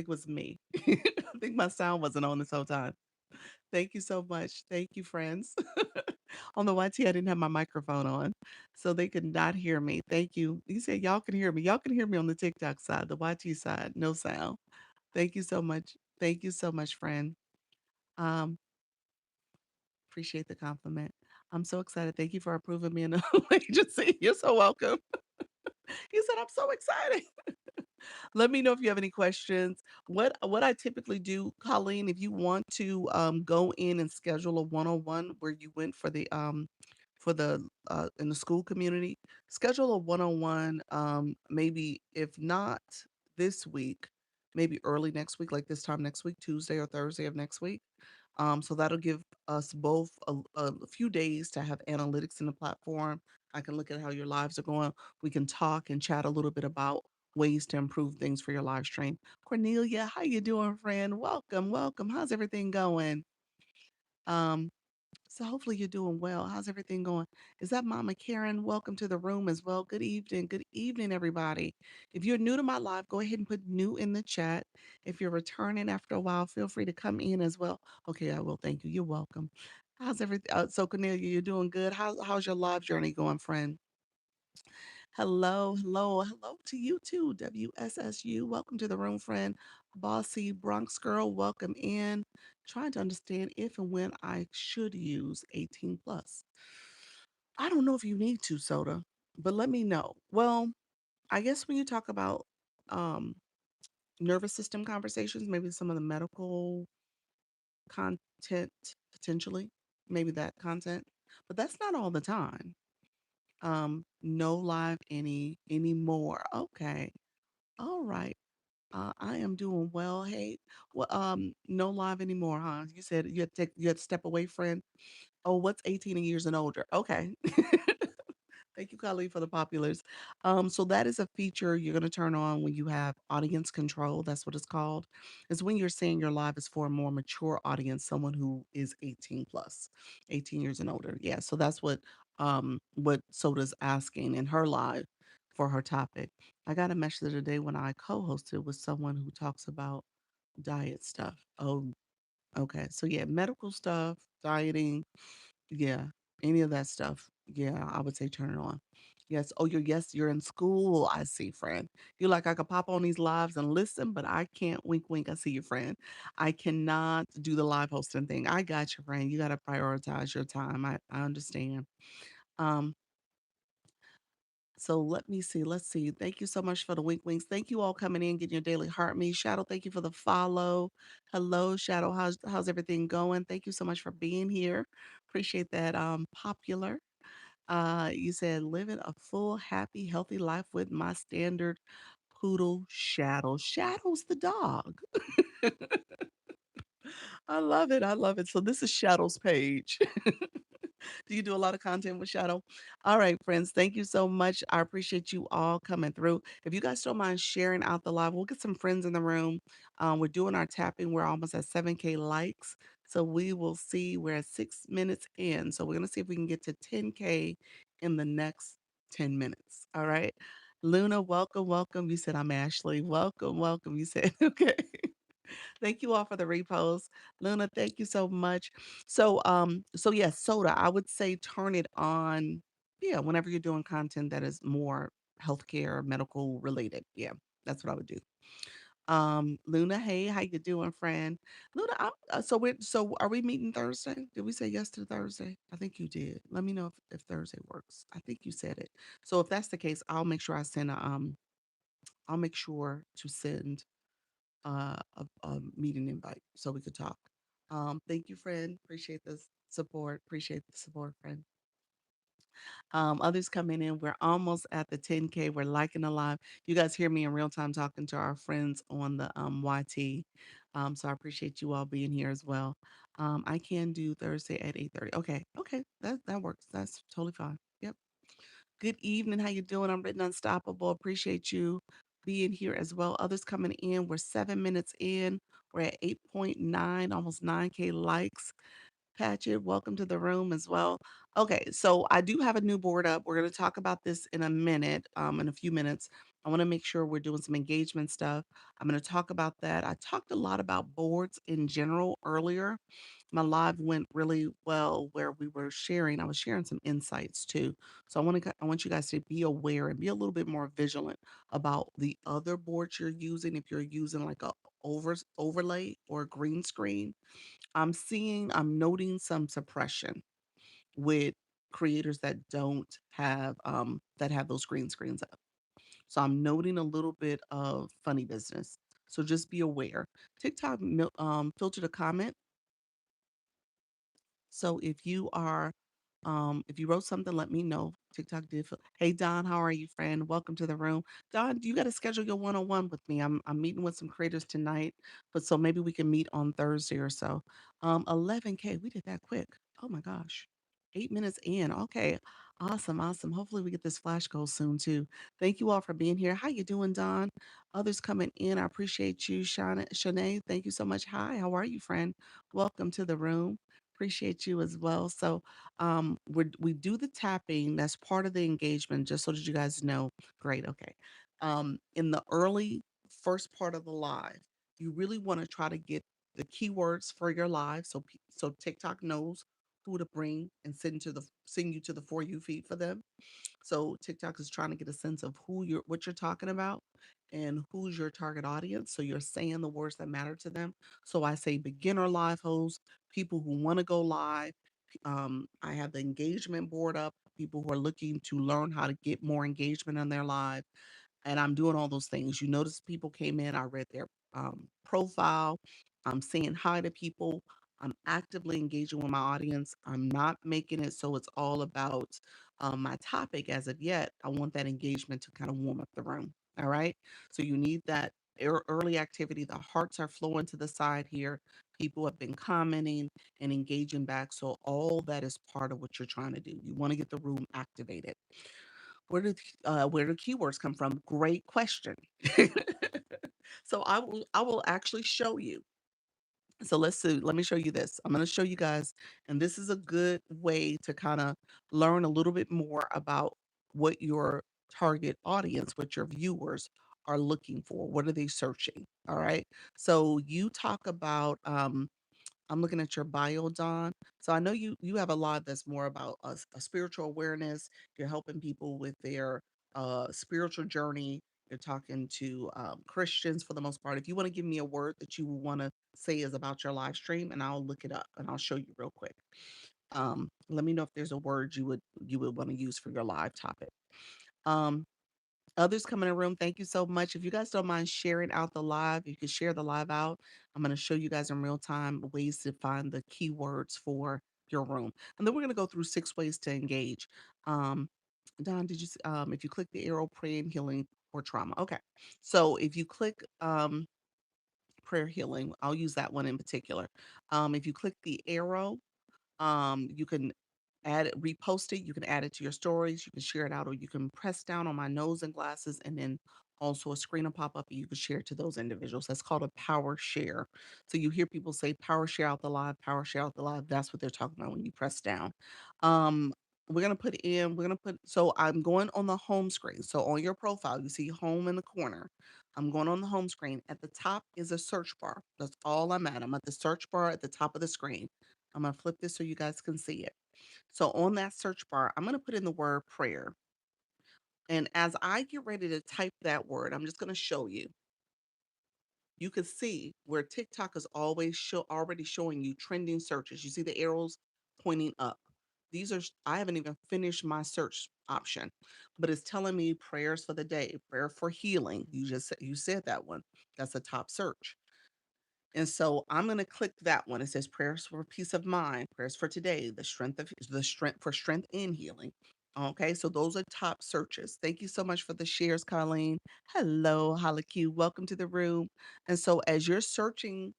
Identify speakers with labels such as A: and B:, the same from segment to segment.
A: it was me. I think my sound wasn't on this whole time. Thank you so much. Thank you, friends. On the YT, I didn't have my microphone on, so they could not hear me. Thank you. You said y'all can hear me. Y'all can hear me on the TikTok side, the YT side, no sound. Thank you so much. Thank you so much, friend. Um, Appreciate the compliment. I'm so excited. Thank you for approving me in the agency. You're so welcome. You said I'm so excited. Let me know if you have any questions. What I typically do, Colleen, if you want to go in and schedule a one-on-one where you went for the in the school community, schedule a one-on-one. Maybe if not this week, maybe early next week, like this time next week, Tuesday or Thursday of next week. So that'll give us both a few days to have analytics in the platform. I can look at how your lives are going. We can talk and chat a little bit about ways to improve things for your live stream. Cornelia, how you doing, friend? Welcome, welcome. How's everything going? Um, so hopefully you're doing well. How's everything going? Is that Mama Karen? Welcome to the room as well. Good evening. Good evening, everybody. If you're new to my live, go ahead and put new in the chat. If you're returning after a while, feel free to come in as well. Okay, I will. Thank you. You're welcome. How's everything? So Cornelia, you're doing good. How's your live journey going, friend? Hello, hello, hello to you too, WSSU. Welcome to the room, friend. Bossy Bronx girl, welcome in. Trying to understand if and when I should use 18 plus. I don't know if you need to, Soda, but let me know. Well, I guess when you talk about um, nervous system conversations, maybe some of the medical content potentially, maybe that content, but that's not all the time. No live anymore. Okay. All right. I am doing well. Hey, well, no live anymore, huh? You said you had to step away, friend. Oh, what's 18 years and older? Okay. Thank you, Khalid, for the populars. So that is a feature you're going to turn on when you have audience control. That's what it's called. It's when you're saying your live is for a more mature audience, someone who is 18 plus, 18 years and older. Yeah. So that's what Soda's asking in her live for her topic. I got a message today when I co-hosted with someone who talks about diet stuff. Oh, okay. So yeah, medical stuff, dieting, yeah, any of that stuff. Yeah, I would say turn it on. Yes. Oh, you're in school. I see, friend. You're like, I could pop on these lives and listen, but I can't wink wink. I see you, friend. I cannot do the live hosting thing. I got you, friend. You gotta prioritize your time. I understand. Um, so let me see. Let's see. Thank you so much for the wink winks. Thank you all coming in, getting your daily heart me. Shadow, thank you for the follow. Hello, Shadow. How's everything going? Thank you so much for being here. Appreciate that. Popular. You said living a full, happy, healthy life with my standard poodle Shadow. Shadow's the dog. I love it. I love it. So this is Shadow's page. Do you do a lot of content with Shadow? All right, friends. Thank you so much. I appreciate you all coming through. If you guys don't mind sharing out the live, we'll get some friends in the room. We're doing our tapping. We're almost at 7K likes. So we will see. We're at 6 minutes in. So we're going to see if we can get to 10K in the next 10 minutes. All right. Luna, welcome, welcome. You said I'm Ashley. Welcome, welcome. You said, okay. Thank you all for the repost. Luna, thank you so much. So yes, Soda, I would say turn it on, yeah, whenever you're doing content that is more healthcare, medical related. Yeah, that's what I would do. Luna, hey, how you doing, friend? Luna, so are we meeting Thursday? Did we say yes to Thursday? I think you did. Let me know if Thursday works. I think you said it. So if that's the case, I'll make sure to send a meeting invite so we could talk. Thank you, friend. Appreciate the support. Appreciate the support, friend. Others coming in. We're almost at the 10K. We're liking the live. You guys hear me in real time talking to our friends on the YT. So I appreciate you all being here as well. I can do Thursday at 8:30. Okay, okay, that works. That's totally fine. Yep. Good evening. How you doing? I'm written unstoppable. Appreciate you being here as well. Others coming in. We're 7 minutes in. We're at 8.9, almost 9K likes. Patchett, welcome to the room as well. Okay, so I do have a new board up. We're going to talk about this in a minute, in a few minutes. I want to make sure we're doing some engagement stuff. I'm going to talk about that. I talked a lot about boards in general earlier. My live went really well where we were sharing. I was sharing some insights too. So I want you guys to be aware and be a little bit more vigilant about the other boards you're using. If you're using like a overlay or a green screen, I'm noting some suppression with creators that don't have that have those green screens up. So I'm noting a little bit of funny business. So just be aware. TikTok filtered a comment. So if you wrote something, let me know. TikTok did. Hey Don, how are you, friend? Welcome to the room. Don, you got to schedule your one-on-one with me. I'm meeting with some creators tonight, but so maybe we can meet on Thursday or so. 11K. We did that quick. Oh my gosh. 8 minutes in. Okay. Awesome, awesome. Hopefully we get this flash goal soon too. Thank you all for being here. How you doing, Don? Others coming in. I appreciate you, Shanae. Thank you so much. Hi, how are you, friend? Welcome to the room. Appreciate you as well. So we do the tapping. That's part of the engagement, just so that you guys know. Great. Okay. In the early first part of the live, you really want to try to get the keywords for your live, so so TikTok knows who to bring and send you to the For You feed for them. So TikTok is trying to get a sense of what you're talking about and who's your target audience. So you're saying the words that matter to them. So I say beginner live hosts, people who want to go live. I have the engagement board up, people who are looking to learn how to get more engagement on their live, and I'm doing all those things. You notice people came in, I read their profile, I'm saying hi to people, I'm actively engaging with my audience. I'm not making it so it's all about my topic as of yet. I want that engagement to kind of warm up the room. All right. So you need that early activity. The hearts are flowing to the side here. People have been commenting and engaging back. So all that is part of what you're trying to do. You want to get the room activated. Where do keywords come from? Great question. So I will actually show you. So let's see. Let me show you this. I'm going to show you guys, and this is a good way to kind of learn a little bit more about what your target audience, what your viewers are looking for. What are they searching? All right. So you talk about I'm looking at your bio, Don. So I know you have a lot that's more about a spiritual awareness. You're helping people with their spiritual journey. You're talking to Christians for the most part. If you want to give me a word that you want to say is about your live stream, and I'll look it up and I'll show you real quick. Let me know if there's a word you would want to use for your live topic. Um, Others come in the room, thank you so much. If you guys don't mind sharing out the live, you can share the live out. I'm going to show you guys in real time ways to find the keywords for your room. And then we're going to go through 6 ways to engage. Um, Don, if you click the arrow, praying, healing, or trauma. Okay. So if you click prayer healing, I'll use that one in particular. If you click the arrow, you can add it, repost it. You can add it to your stories. You can share it out, or you can press down on my nose and glasses, and then also a screen will pop up, and you can share it to those individuals. That's called a power share. So you hear people say power share out the live, power share out the live. That's what they're talking about when you press down. Um, so I'm going on the home screen. So on your profile, you see home in the corner. I'm going on the home screen. At the top is a search bar. That's all I'm at. I'm at the search bar at the top of the screen. I'm going to flip this so you guys can see it. So on that search bar, I'm going to put in the word prayer. And as I get ready to type that word, I'm just going to show you. You can see where TikTok is already showing you trending searches. You see the arrows pointing up. I haven't even finished my search option, but it's telling me prayers for the day, prayer for healing. You said that one. That's a top search. And so I'm going to click that one. It says prayers for peace of mind, prayers for today, the strength for strength and healing. Okay, so those are top searches. Thank you so much for the shares, Colleen. Hello, Q. Welcome to the room. And so as you're searching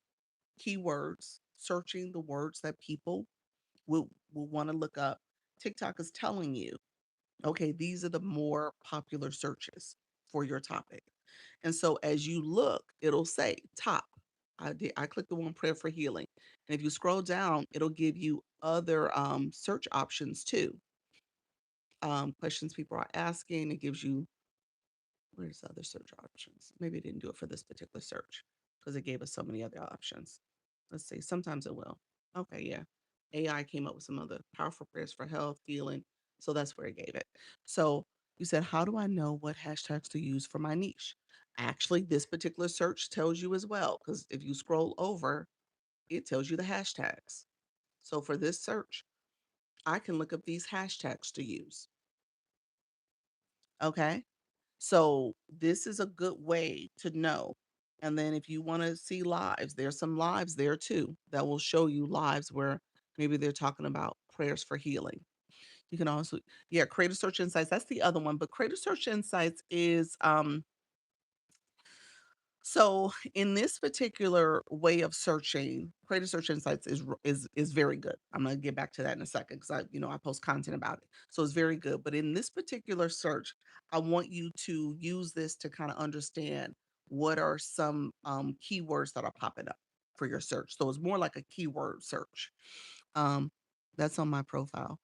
A: keywords, searching the words that people will want to look up, TikTok is telling you, okay, these are the more popular searches for your topic. And so as you look, it'll say top. I clicked the one prayer for healing. And if you scroll down, it'll give you other search options too. Questions people are asking. It gives you Where's the other search options? Maybe it didn't do it for this particular search because it gave us so many other options. Let's see. Sometimes it will. Okay, yeah. AI came up with some other powerful prayers for health, healing. So that's where it gave it. So you said, how do I know what hashtags to use for my niche? Actually, this particular search tells you as well, because if you scroll over, it tells you the hashtags. So for this search, I can look up these hashtags to use. Okay. So this is a good way to know. And then if you want to see lives, there's some lives there too that will show you lives where maybe they're talking about prayers for healing. You can also, yeah, Creator Search Insights. That's the other one. But Creator Search Insights is so in this particular way of searching, Creative Search Insights is very good. I'm gonna get back to that in a second because I post content about it. So it's very good. But in this particular search, I want you to use this to kind of understand what are some keywords that are popping up for your search. So it's more like a keyword search. Um, that's on my profile.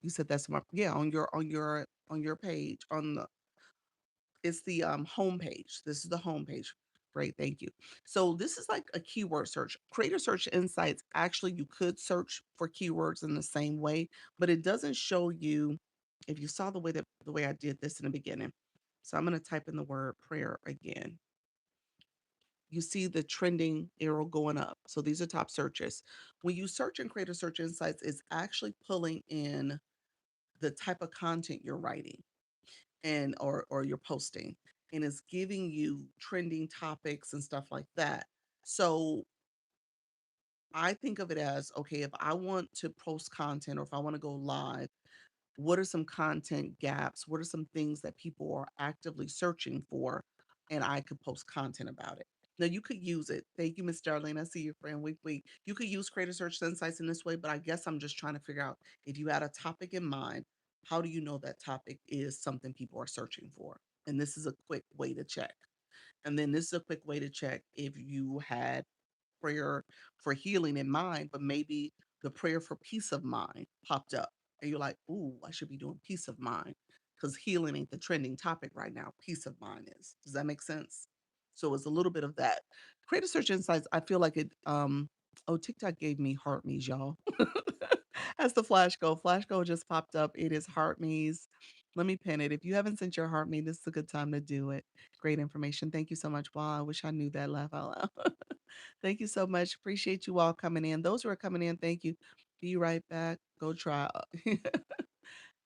A: You said that's my yeah on your page on the it's the, homepage. This is the homepage. Great, thank you. So this is like a keyword search. Creator Search Insights, actually, you could search for keywords in the same way, but it doesn't show you if you saw the way I did this in the beginning. So I'm gonna type in the word prayer again. You see the trending arrow going up. So these are top searches. When you search in Creator Search Insights, it's actually pulling in the type of content you're writing and or you're posting and it's giving you trending topics and stuff like that. So I think of it as okay, if I want to post content or if I want to go live, what are some content gaps? What are some things that people are actively searching for? And I could post content about it. Now you could use it. Thank you, Miss Darlene. I see your friend. Wait. You could use Creator Search Insights in this way, but I guess I'm just trying to figure out if you had a topic in mind, how do you know that topic is something people are searching for? And this is a quick way to check. And then this is a quick way to check if you had prayer for healing in mind, but maybe the prayer for peace of mind popped up. And you're like, ooh, I should be doing peace of mind because healing ain't the trending topic right now. Peace of mind is. Does that make sense? So it's a little bit of that. Creative Search Insights, I feel like it oh, TikTok gave me heart me's, y'all. That's the flash go. Flash go just popped up. It is heart me's. Let me pin it. If you haven't sent your heart me, this is a good time to do it. Great information. Thank you so much. Wow, I wish I knew that. Laugh out loud. Thank you so much. Appreciate you all coming in. Those who are coming in, thank you. Be right back. Go try.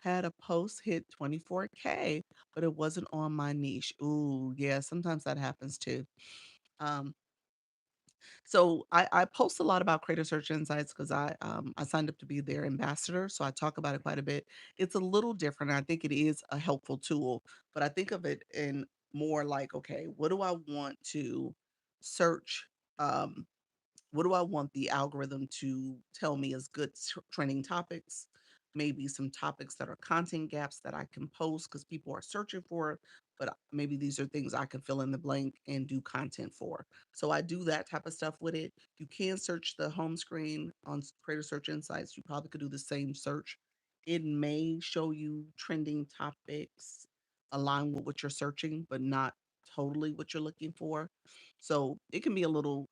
A: Had a post hit 24K, but it wasn't on my niche. Ooh, yeah, sometimes that happens too. Um, so I post a lot about Creator Search Insights because I signed up to be their ambassador, so I talk about it quite a bit. It's a little different. I think it is a helpful tool, but I think of it in more like, okay, what do I want to search? Um, what do I want the algorithm to tell me is good trending topics? Maybe some topics that are content gaps that I can post because people are searching for it, but maybe these are things I can fill in the blank and do content for. So I do that type of stuff with it. You can search the home screen on Creator Search Insights. You probably could do the same search. It may show you trending topics align with what you're searching, but not totally what you're looking for. So it can be a little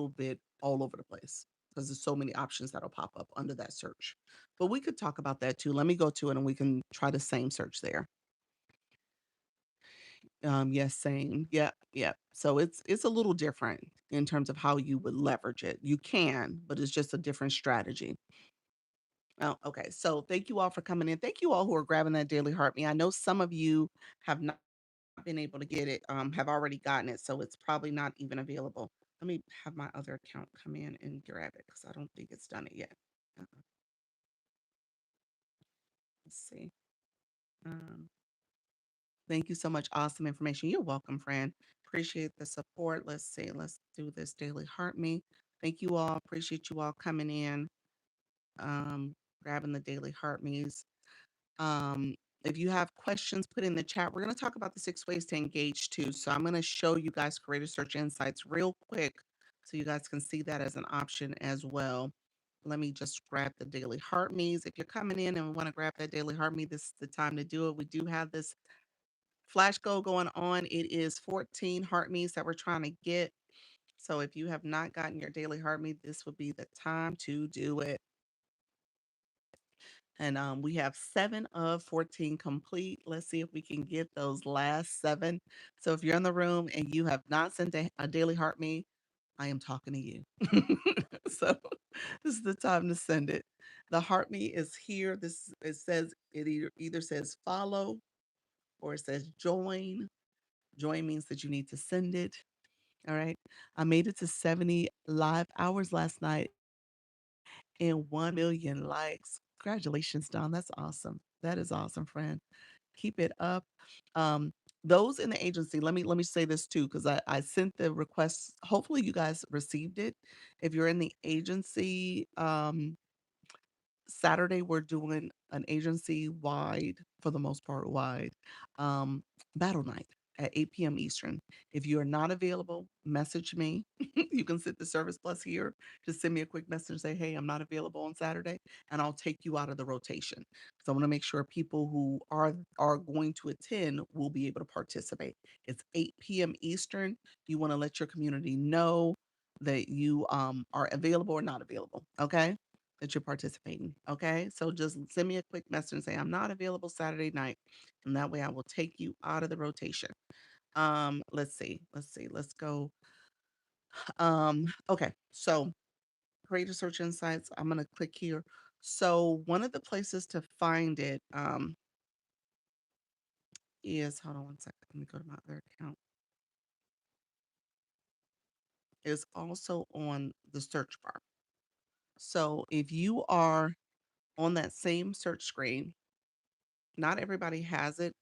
A: bit all over the place because there's so many options that'll pop up under that search. But we could talk about that too. Let me go to it and we can try the same search there. Yes, same. Yeah, yeah. So it's a little different in terms of how you would leverage it. You can, but it's just a different strategy. Oh, okay. So thank you all for coming in. Thank you all who are grabbing that daily heart me. I know some of you have not been able to get it, have already gotten it, so it's probably not even available. Let me have my other account come in and grab it because I don't think it's done it yet. Let's see. Um, thank you so much. Awesome information. You're welcome, friend. Appreciate the support. Let's see. Let's do this daily heart me. Thank you all. Appreciate you all coming in, um, grabbing the daily heart me's. Um, if you have questions, put in the chat. We're going to talk about the 6 ways to engage too. So I'm going to show you guys Creative Search Insights real quick so you guys can see that as an option as well. Let me just grab the daily heart me's. If you're coming in and want to grab that daily heart me, this is the time to do it. We do have this flash goal going on. It is 14 heart meets that we're trying to get. So if you have not gotten your daily heart meet, this would be the time to do it. And we have 7 of 14 complete. Let's see if we can get those last 7. So if you're in the room and you have not sent a daily heart me, I am talking to you. So this is the time to send it. The heart me is here. This it says it either says follow or it says join. Join means that you need to send it. All right. I made it to 70 live hours last night and 1 million likes. Congratulations, Don. That's awesome. That is awesome, friend. Keep it up. Um, those in the agency, let me say this too, because I sent the requests. Hopefully you guys received it. If you're in the agency, Saturday, we're doing an agency-wide, for the most part, wide, um, battle night at 8 PM Eastern. If you are not available, message me. You can sit the Service Plus here. Just send me a quick message and say, "Hey, I'm not available on Saturday," and I'll take you out of the rotation. So I wanna make sure people who are going to attend will be able to participate. It's 8 PM Eastern. You wanna let your community know that you, are available or not available, okay? That you're participating. Okay. So just send me a quick message and say, I'm not available Saturday night. And that way I will take you out of the rotation. Let's go. Okay. So creator search insights. I'm gonna click here. So one of the places to find it is hold on one second. Let me go to my other account. Is also on the search bar. So if you are on that same search screen, not everybody has it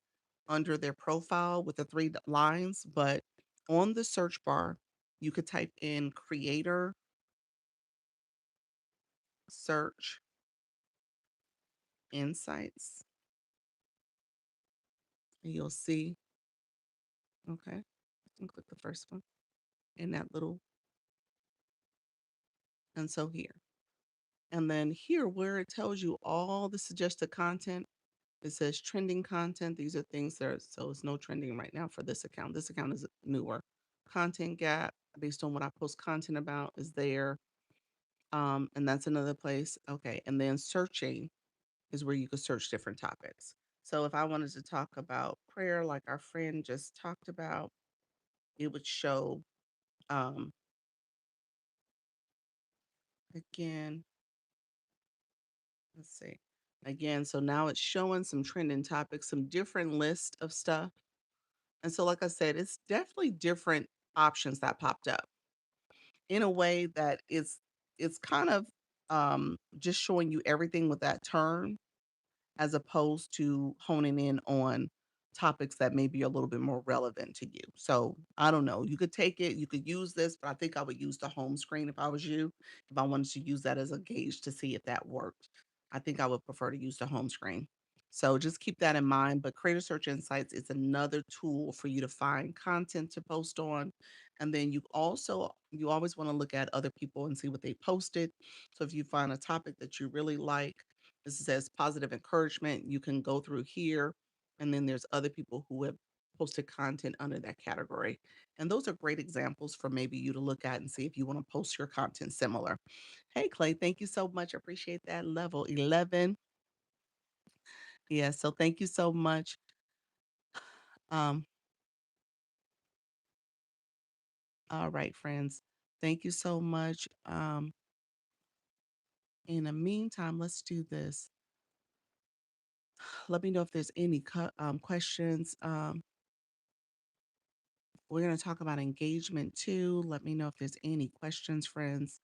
A: under their profile with the 3 lines, but on the search bar, you could type in creator search insights, and you'll see, okay, and click the first one in that little, and so here. And then here where it tells you all the suggested content, it says trending content. These are things that are, so it's no trending right now for this account. This account is newer. Content gap based on what I post content about is there. And that's another place. Okay. And then searching is where you could search different topics. So if I wanted to talk about prayer, like our friend just talked about, it would show um, again, let's see, again. So now it's showing some trending topics, some different list of stuff. And so, like I said, it's definitely different options that popped up in a way that it's kind of just showing you everything with that term as opposed to honing in on topics that may be a little bit more relevant to you. So I don't know. You could take it, you could use this, but I think I would use the home screen if I was you, if I wanted to use that as a gauge to see if that worked. I think I would prefer to use the home screen. So just keep that in mind. But Creator Search Insights is another tool for you to find content to post on. And then you always want to look at other people and see what they posted. So if you find a topic that you really like, this says positive encouragement. You can go through here, and then there's other people who have posted content under that category. And those are great examples for maybe you to look at and see if you want to post your content similar. Hey, Clay, thank you so much. Appreciate that. Level 11. Yeah, so thank you so much. Um, all right, friends. Thank you so much. In the meantime, let's do this. Let me know if there's any questions. We're going to talk about engagement too. Let me know if there's any questions, friends,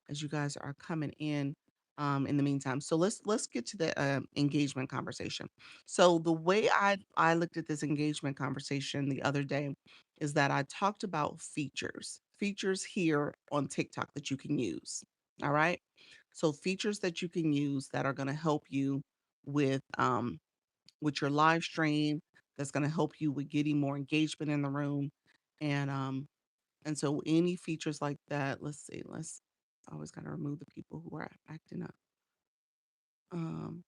A: as you guys are coming in the meantime. So let's get to the engagement conversation. So the way I looked at this engagement conversation the other day is that I talked about features here on TikTok that you can use. All right. So features that you can use that are going to help you with with your live stream, that's going to help you with getting more engagement in the room. And so any features like that, let's see, let's always got to remove the people who are acting up. Um,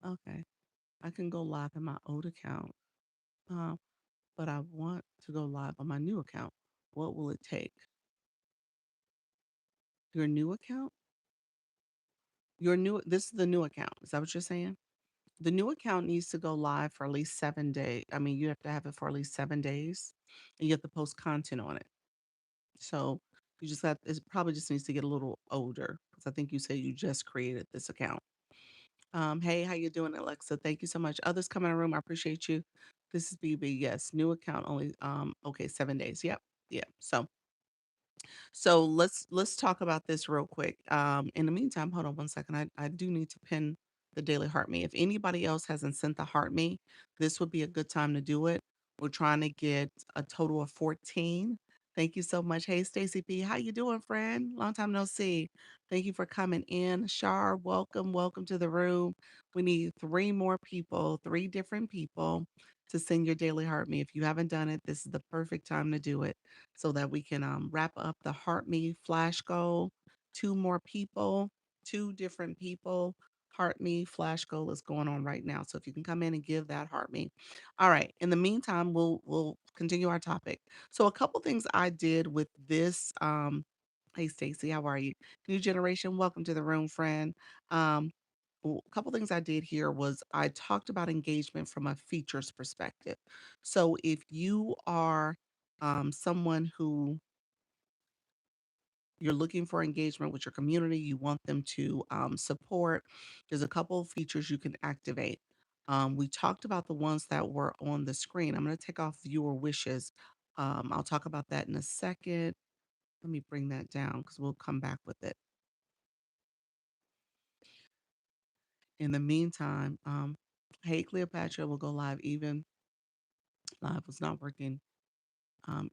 A: Okay. I can go live in my old account, uh, but I want to go live on my new account. What will it take? Your new account? This is the new account. Is that what you're saying? The new account needs to go live for at least 7 days. I mean, you have to have it for at least 7 days, and you have to post content on it. So it probably just needs to get a little older because I think you said you just created this account. Hey, how you doing, Alexa? Thank you so much. Others come in the room. I appreciate you. This is BB. Yes, new account only. Okay, 7 days. Yep, yeah. So let's talk about this real quick. In the meantime, hold on one second. I do need to pin the daily heart me. If anybody else hasn't sent the heart me, this would be a good time to do it. We're trying to get a total of 14. Thank you so much. Hey, Stacy P, how you doing, friend? Long time no see. Thank you for coming in. Shar, welcome to the room. We need three more people, three different people to send your daily heart me. If you haven't done it, this is the perfect time to do it so that we can wrap up the Heart Me Flash Goal. Two more people, two different people. Heart Me Flash Goal is going on right now. So if you can come in and give that Heart Me. All right. In the meantime, we'll continue our topic. So a couple things I did with this. Hey Stacy, how are you? New generation, welcome to the room, friend. Um, a couple things I did here was I talked about engagement from a features perspective. So if you are someone who you're looking for engagement with your community, you want them to support, there's a couple of features you can activate. We talked about the ones that were on the screen. I'm going to take off viewer wishes. I'll talk about that in a second. Let me bring that down because we'll come back with it. In the meantime, hey, Cleopatra will go live even. Live was not working.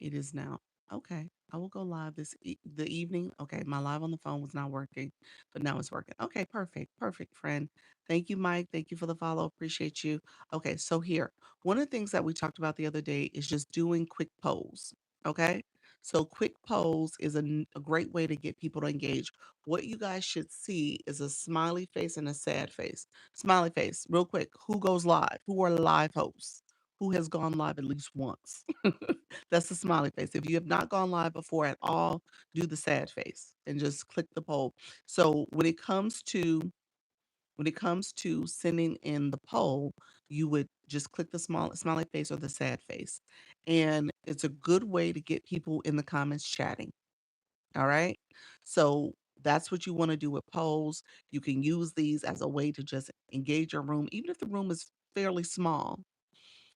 A: It is now. Okay. I will go live the evening. Okay, my live on the phone was not working, but now it's working. Okay, perfect. Perfect, friend. Thank you, Mike. Thank you for the follow. Appreciate you. Okay, so here, one of the things that we talked about the other day is just doing quick polls. Okay? So quick polls is a great way to get people to engage. What you guys should see is a smiley face and a sad face. Smiley face, real quick. Who goes live? Who are live hosts? Who has gone live at least once? That's the smiley face. If you have not gone live before at all, do the sad face and just click the poll. So when it comes to sending in the poll, you would just click the smiley face or the sad face. And it's a good way to get people in the comments chatting. All right. So that's what you want to do with polls. You can use these as a way to just engage your room, even if the room is fairly small.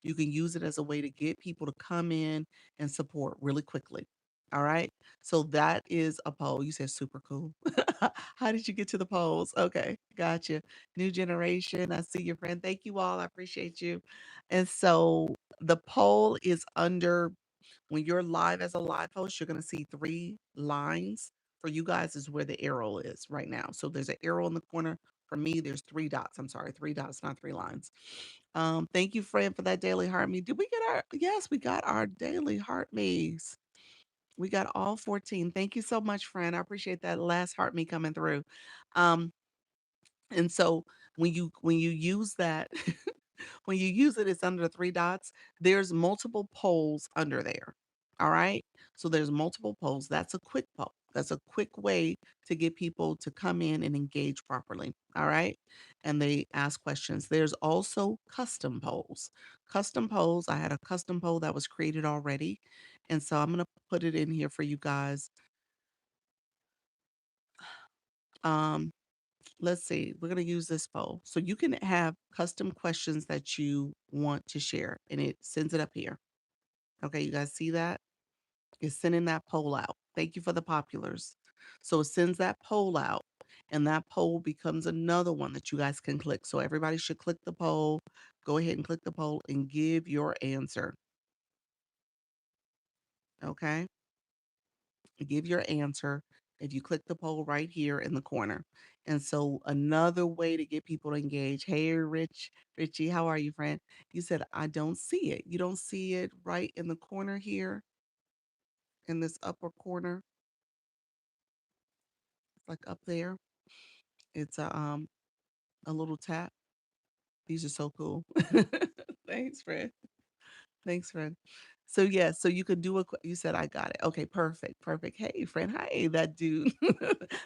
A: You can use it as a way to get people to come in and support really quickly. All right. So that is a poll. You said super cool. How did you get to the polls? Okay. Gotcha. New generation. I see your friend. Thank you all. I appreciate you. And so the poll is under when you're live as a live host, you're going to see three lines. For you guys, is where the arrow is right now. So there's an arrow in the corner. For me, there's three dots. I'm sorry, three dots, not three lines. Thank you, Fred, for that daily heart me. Did we get our? Yes, we got our daily heart me's. We got all 14. Thank you so much, friend. I appreciate that last heart me coming through. Um, and so when you use that, when you use it, it's under the three dots. There's multiple polls under there. All right. So there's multiple polls. That's a quick poll. That's a quick way to get people to come in and engage properly. All right. And they ask questions. There's also custom polls. Custom polls. I had a custom poll that was created already. And so I'm going to put it in here for you guys. Um, let's see. We're going to use this poll. So you can have custom questions that you want to share, and it sends it up here. Okay, you guys see that? It's sending that poll out. Thank you for the populars. So it sends that poll out, and that poll becomes another one that you guys can click. So everybody should click the poll. Go ahead and click the poll and give your answer. Okay? Give your answer if you click the poll right here in the corner. And so another way to get people to engage. Hey, Richie, how are you, friend? You said I don't see it. You don't see it right in the corner here in this upper corner. It's like up there. It's a little tap. These are so cool. Thanks, friend. Thanks, friend. So yeah, so you could do a you said I got it. Okay, perfect, perfect. Hey, friend. Hey, that dude.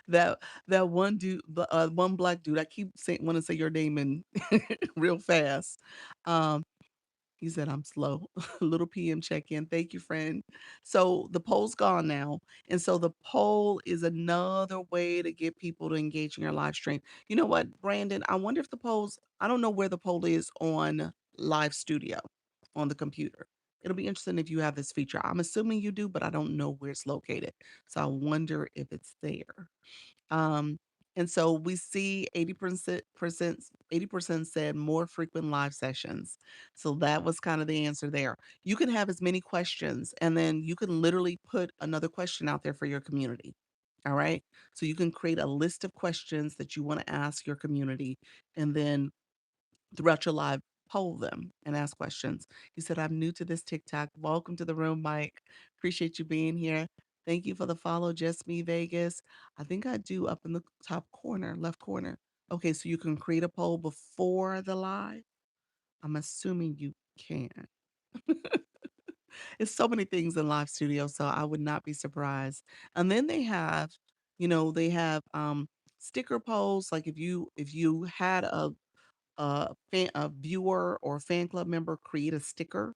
A: that that one dude, one black dude. I keep saying want to say your name in real fast. Um, he said I'm slow. Little PM check in. Thank you, friend. So the poll's gone now. And so the poll is another way to get people to engage in your live stream. You know what, Brandon? I wonder if the polls, I don't know where the poll is on Live Studio on the computer. It'll be interesting if you have this feature. I'm assuming you do, but I don't know where it's located. So I wonder if it's there. Um, and so we see 80% said more frequent live sessions. So that was kind of the answer there. You can have as many questions and then you can literally put another question out there for your community. All right. So you can create a list of questions that you want to ask your community and then throughout your live, poll them and ask questions. He said, I'm new to this TikTok. Welcome to the room, Mike. Appreciate you being here. Thank you for the follow, Just Me Vegas. I think I do up in the top corner, left corner. Okay, so you can create a poll before the live. I'm assuming you can. It's so many things in live studio, so I would not be surprised. And then they have, they have sticker polls. Like if you had a viewer or fan club member create a sticker,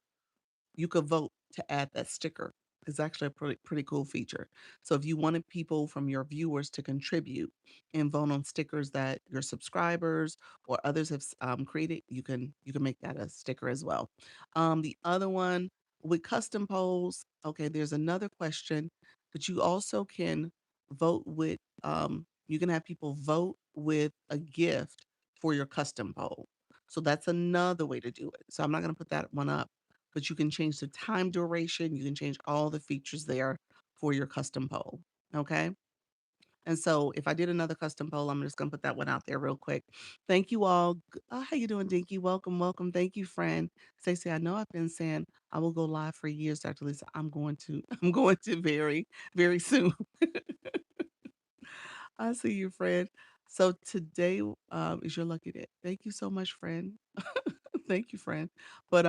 A: you could vote to add that sticker. It's actually a pretty cool feature. So if you wanted people from your viewers to contribute and vote on stickers that your subscribers or others have created, you can make that a sticker as well. The other one with custom polls, okay, there's another question, but you also can vote with you can have people vote with a gift for your custom poll. So that's another way to do it. So I'm not going to put that one up, but you can change the time duration. You can change all the features there for your custom poll. Okay. And so if I did another custom poll, I'm just gonna put that one out there real quick. Thank you all. How you doing, Dinky? Welcome, welcome. Thank you, friend. Stacey, I know I've been saying I will go live for years, Dr. Lisa. I'm going to, I'm going to very, very soon. I see you, friend. So today is your lucky day. Thank you so much, friend. Thank you, friend. But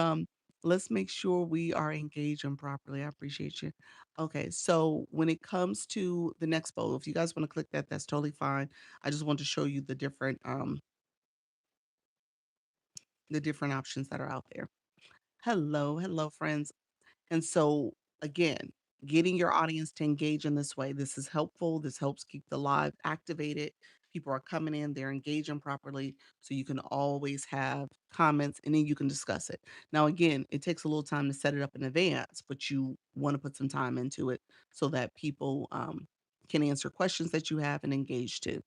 A: let's make sure we are engaging properly. I appreciate you. Okay, so when it comes to the next poll, if you guys want to click that, that's totally fine. I just want to show you the different options that are out there. Hello, hello, friends. And so, again, getting your audience to engage in this way, this is helpful. This helps keep the live activated. People are coming in, they're engaging properly. So you can always have comments and then you can discuss it. Now, again, it takes a little time to set it up in advance, but you want to put some time into it so that people can answer questions that you have and engage too.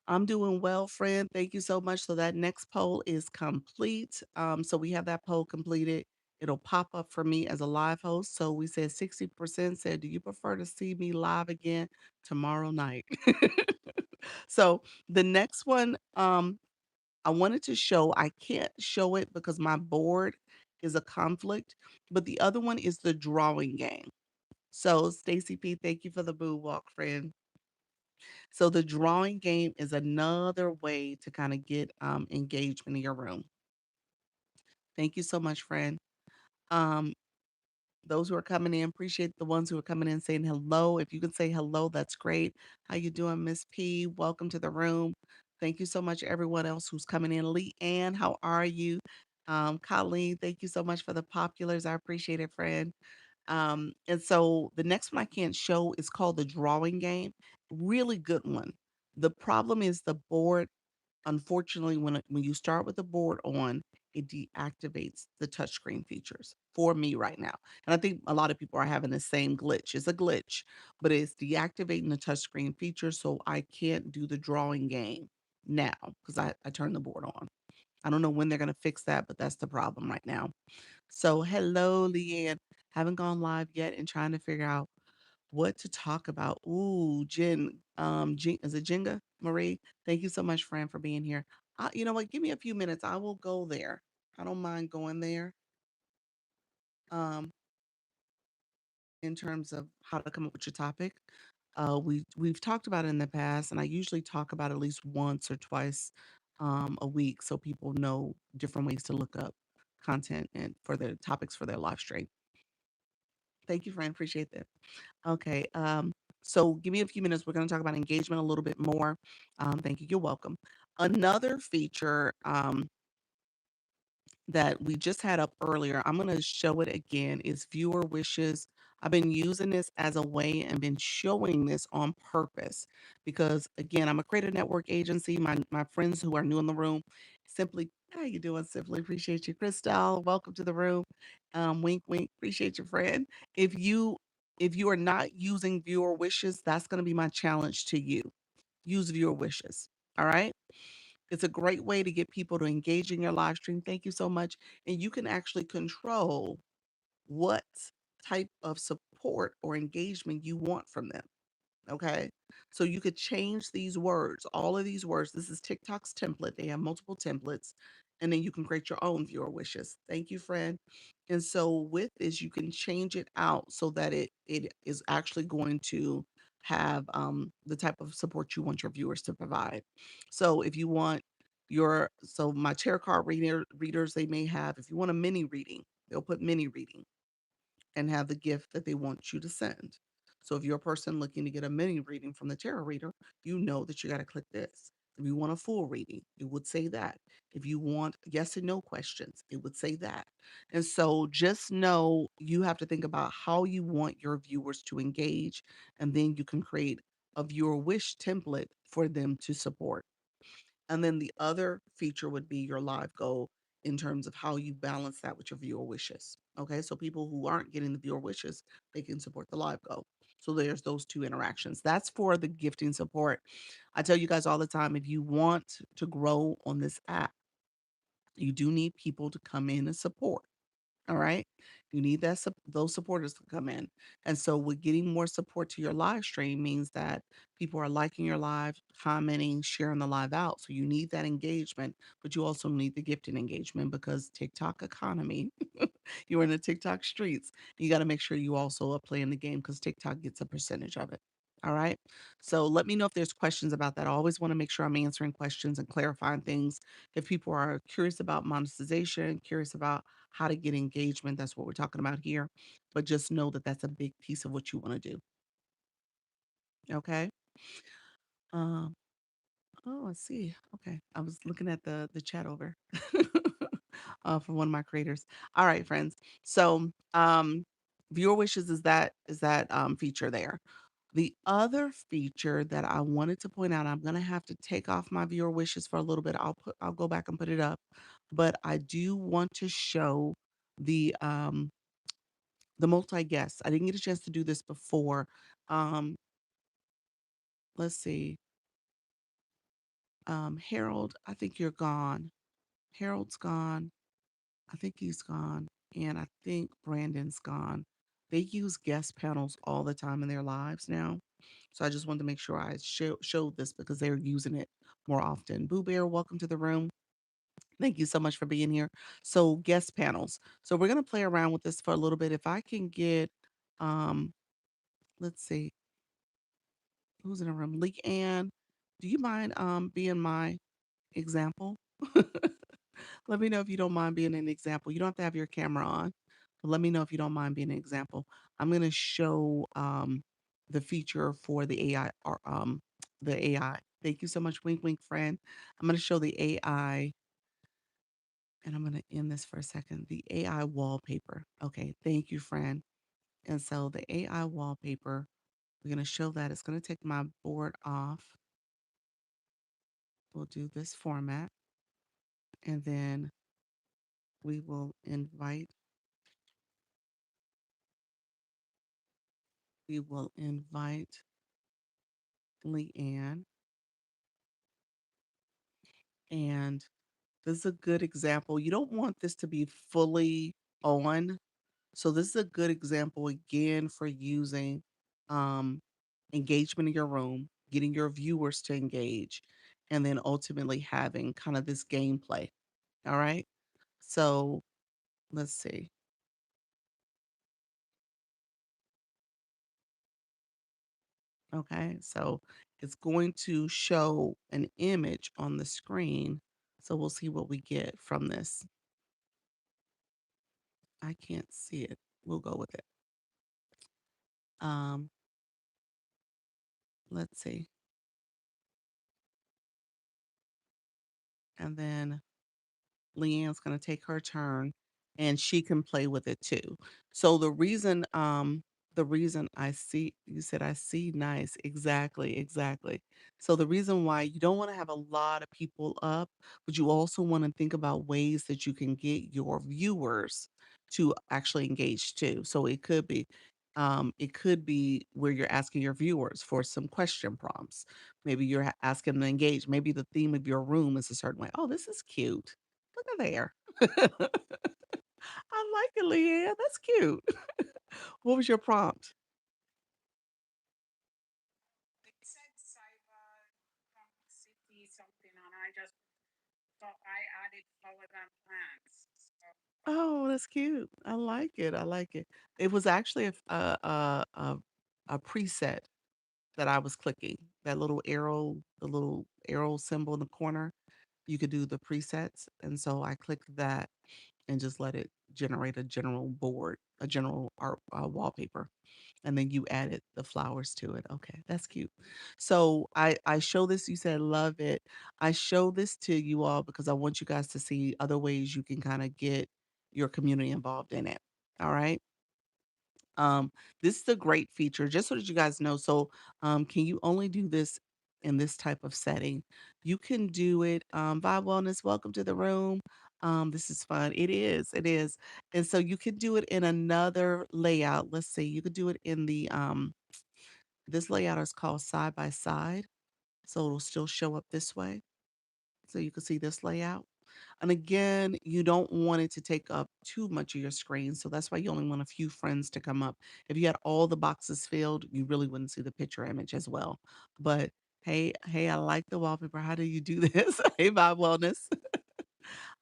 A: I'm doing well, friend. Thank you so much. So that next poll is complete. So we have that poll completed. It'll pop up for me as a live host. So we said 60% said, do you prefer to see me live again tomorrow night? So the next one, I wanted to show, I can't show it because my board is a conflict, but the other one is the drawing game. So Stacy P, thank you for the boo walk, friend. So the drawing game is another way to kind of get engagement in your room. Thank you so much, friend. Um, those who are coming in, appreciate the ones who are coming in saying hello. If you can say hello, that's great. How you doing, Miss P? Welcome to the room. Thank you so much, everyone else who's coming in. Lee Ann, how are you? Colleen, thank you so much for the populars. I appreciate it, friend. And so the next one I can't show is called the drawing game. Really good one. The problem is the board, unfortunately, when you start with the board on, it deactivates the touchscreen features for me right now. And I think a lot of people are having the same glitch. It's a glitch, but it's deactivating the touchscreen feature. So I can't do the drawing game now because I turned the board on. I don't know when they're going to fix that, but that's the problem right now. So hello, Leanne. Haven't gone live yet and trying to figure out what to talk about. Ooh, is it Jenga? Marie, thank you so much, friend, for being here. You know what? Give me a few minutes. I will go there. I don't mind going there. Um, in terms of how to come up with your topic. We've talked about it in the past, and I usually talk about it at least once or twice a week so people know different ways to look up content and for their topics for their live stream. Thank you, friend. Appreciate that. Okay. So give me a few minutes. We're going to talk about engagement a little bit more. Thank you. You're welcome. Another feature that we just had up earlier, I'm going to show it again, is viewer wishes. I've been using this as a way and been showing this on purpose because again, I'm a creative network agency. My friends who are new in the room, simply, how you doing? Simply appreciate you, Crystal. Welcome to the room. Wink, wink. Appreciate your friend. If you if you are not using viewer wishes, that's going to be my challenge to you. Use viewer wishes. All right. It's a great way to get people to engage in your live stream. Thank you so much. And you can actually control what type of support or engagement you want from them. Okay. So you could change these words, all of these words. This is TikTok's template. They have multiple templates. And then you can create your own viewer wishes. Thank you, friend. And so with this, you can change it out so that it is actually going to have the type of support you want your viewers to provide. So if you want my tarot card readers, they may have, if you want a mini reading, they'll put mini reading and have the gift that they want you to send. So if you're a person looking to get a mini reading from the tarot reader, you know that you got to click this. If you want a full reading, it would say that. If you want yes and no questions, it would say that. And so just know you have to think about how you want your viewers to engage, and then you can create a viewer wish template for them to support. And then the other feature would be your live goal in terms of how you balance that with your viewer wishes. Okay, so people who aren't getting the viewer wishes, they can support the live goal. So there's those two interactions. That's for the gifting support. I tell you guys all the time, if you want to grow on this app, you do need people to come in and support. All right. You need those supporters to come in. And so with getting more support to your live stream means that people are liking your live, commenting, sharing the live out. So you need that engagement, but you also need the gifting engagement because TikTok economy, you're in the TikTok streets. You got to make sure you also are playing the game because TikTok gets a percentage of it. All right. So let me know if there's questions about that. I always want to make sure I'm answering questions and clarifying things. If people are curious about monetization, curious about how to get engagement, that's what we're talking about here. But just know that that's a big piece of what you want to do. Okay. Um, oh, I see. Okay. I was looking at the chat over from one of my creators. All right, friends. So viewer wishes is that feature there. The other feature that I wanted to point out, I'm gonna have to take off my viewer wishes for a little bit. I'll go back and put it up, but I do want to show the um the multi guests. I didn't get a chance to do this before. Um, let's see. Harold, I think you're gone. Harold's gone. I think he's gone. And I think Brandon's gone. They use guest panels all the time in their lives now. So I just wanted to make sure I showed this because they're using it more often. Boo Bear, welcome to the room. Thank you so much for being here. So guest panels. So we're gonna play around with this for a little bit. If I can get um, let's see, who's in the room? Lee Ann, do you mind being my example? Let me know if you don't mind being an example. You don't have to have your camera on, but let me know if you don't mind being an example. I'm going to show the feature for the AI or the AI. Thank you so much, Wink Wink friend. I'm going to show the AI and I'm going to end this for a second. The AI wallpaper. Okay, thank you, friend. And so the AI wallpaper, we're going to show that. It's going to take my board off. We'll do this format and then we will invite Leanne. And this is a good example. You don't want this to be fully on. So this is a good example again for using um, engagement in your room, getting your viewers to engage, and then ultimately having kind of this gameplay. All right. So let's see. Okay. So it's going to show an image on the screen. So we'll see what we get from this. I can't see it. We'll go with it. Um, let's see. And then Leanne's gonna take her turn and she can play with it too. So the reason I see you said I see nice. Exactly, exactly. So the reason why you don't want to have a lot of people up, but you also want to think about ways that you can get your viewers to actually engage too. So it could be where you're asking your viewers for some question prompts. Maybe you're asking them to engage. Maybe the theme of your room is a certain way. Oh, this is cute. Look at there. I like it, Leanne. That's cute. What was your prompt?
B: It said cyber complexity something, and I just thought I added flowers and plants. So,
A: Oh, that's cute. I like it. I like it. It was actually a preset that I was clicking. That little arrow, the little arrow symbol in the corner. You could do the presets, and so I clicked that and just let it generate a general board, a general art wallpaper. And then you added the flowers to it. Okay, that's cute. So I show this. You said love it. I show this to you all because I want you guys to see other ways you can kind of get your community involved in it. All right. Um, this is a great feature, just so that you guys know. So, can you only do this in this type of setting? You can do it. Vibe Wellness, welcome to the room. This is fun. It is. It is. And so you could do it in another layout. Let's see. You could do it in the this layout is called side by side. So it'll still show up this way. So you can see this layout. And again, you don't want it to take up too much of your screen. So that's why you only want a few friends to come up. If you had all the boxes filled, you really wouldn't see the picture image as well. But hey, I like the wallpaper. How do you do this? Hey, Vibe Wellness.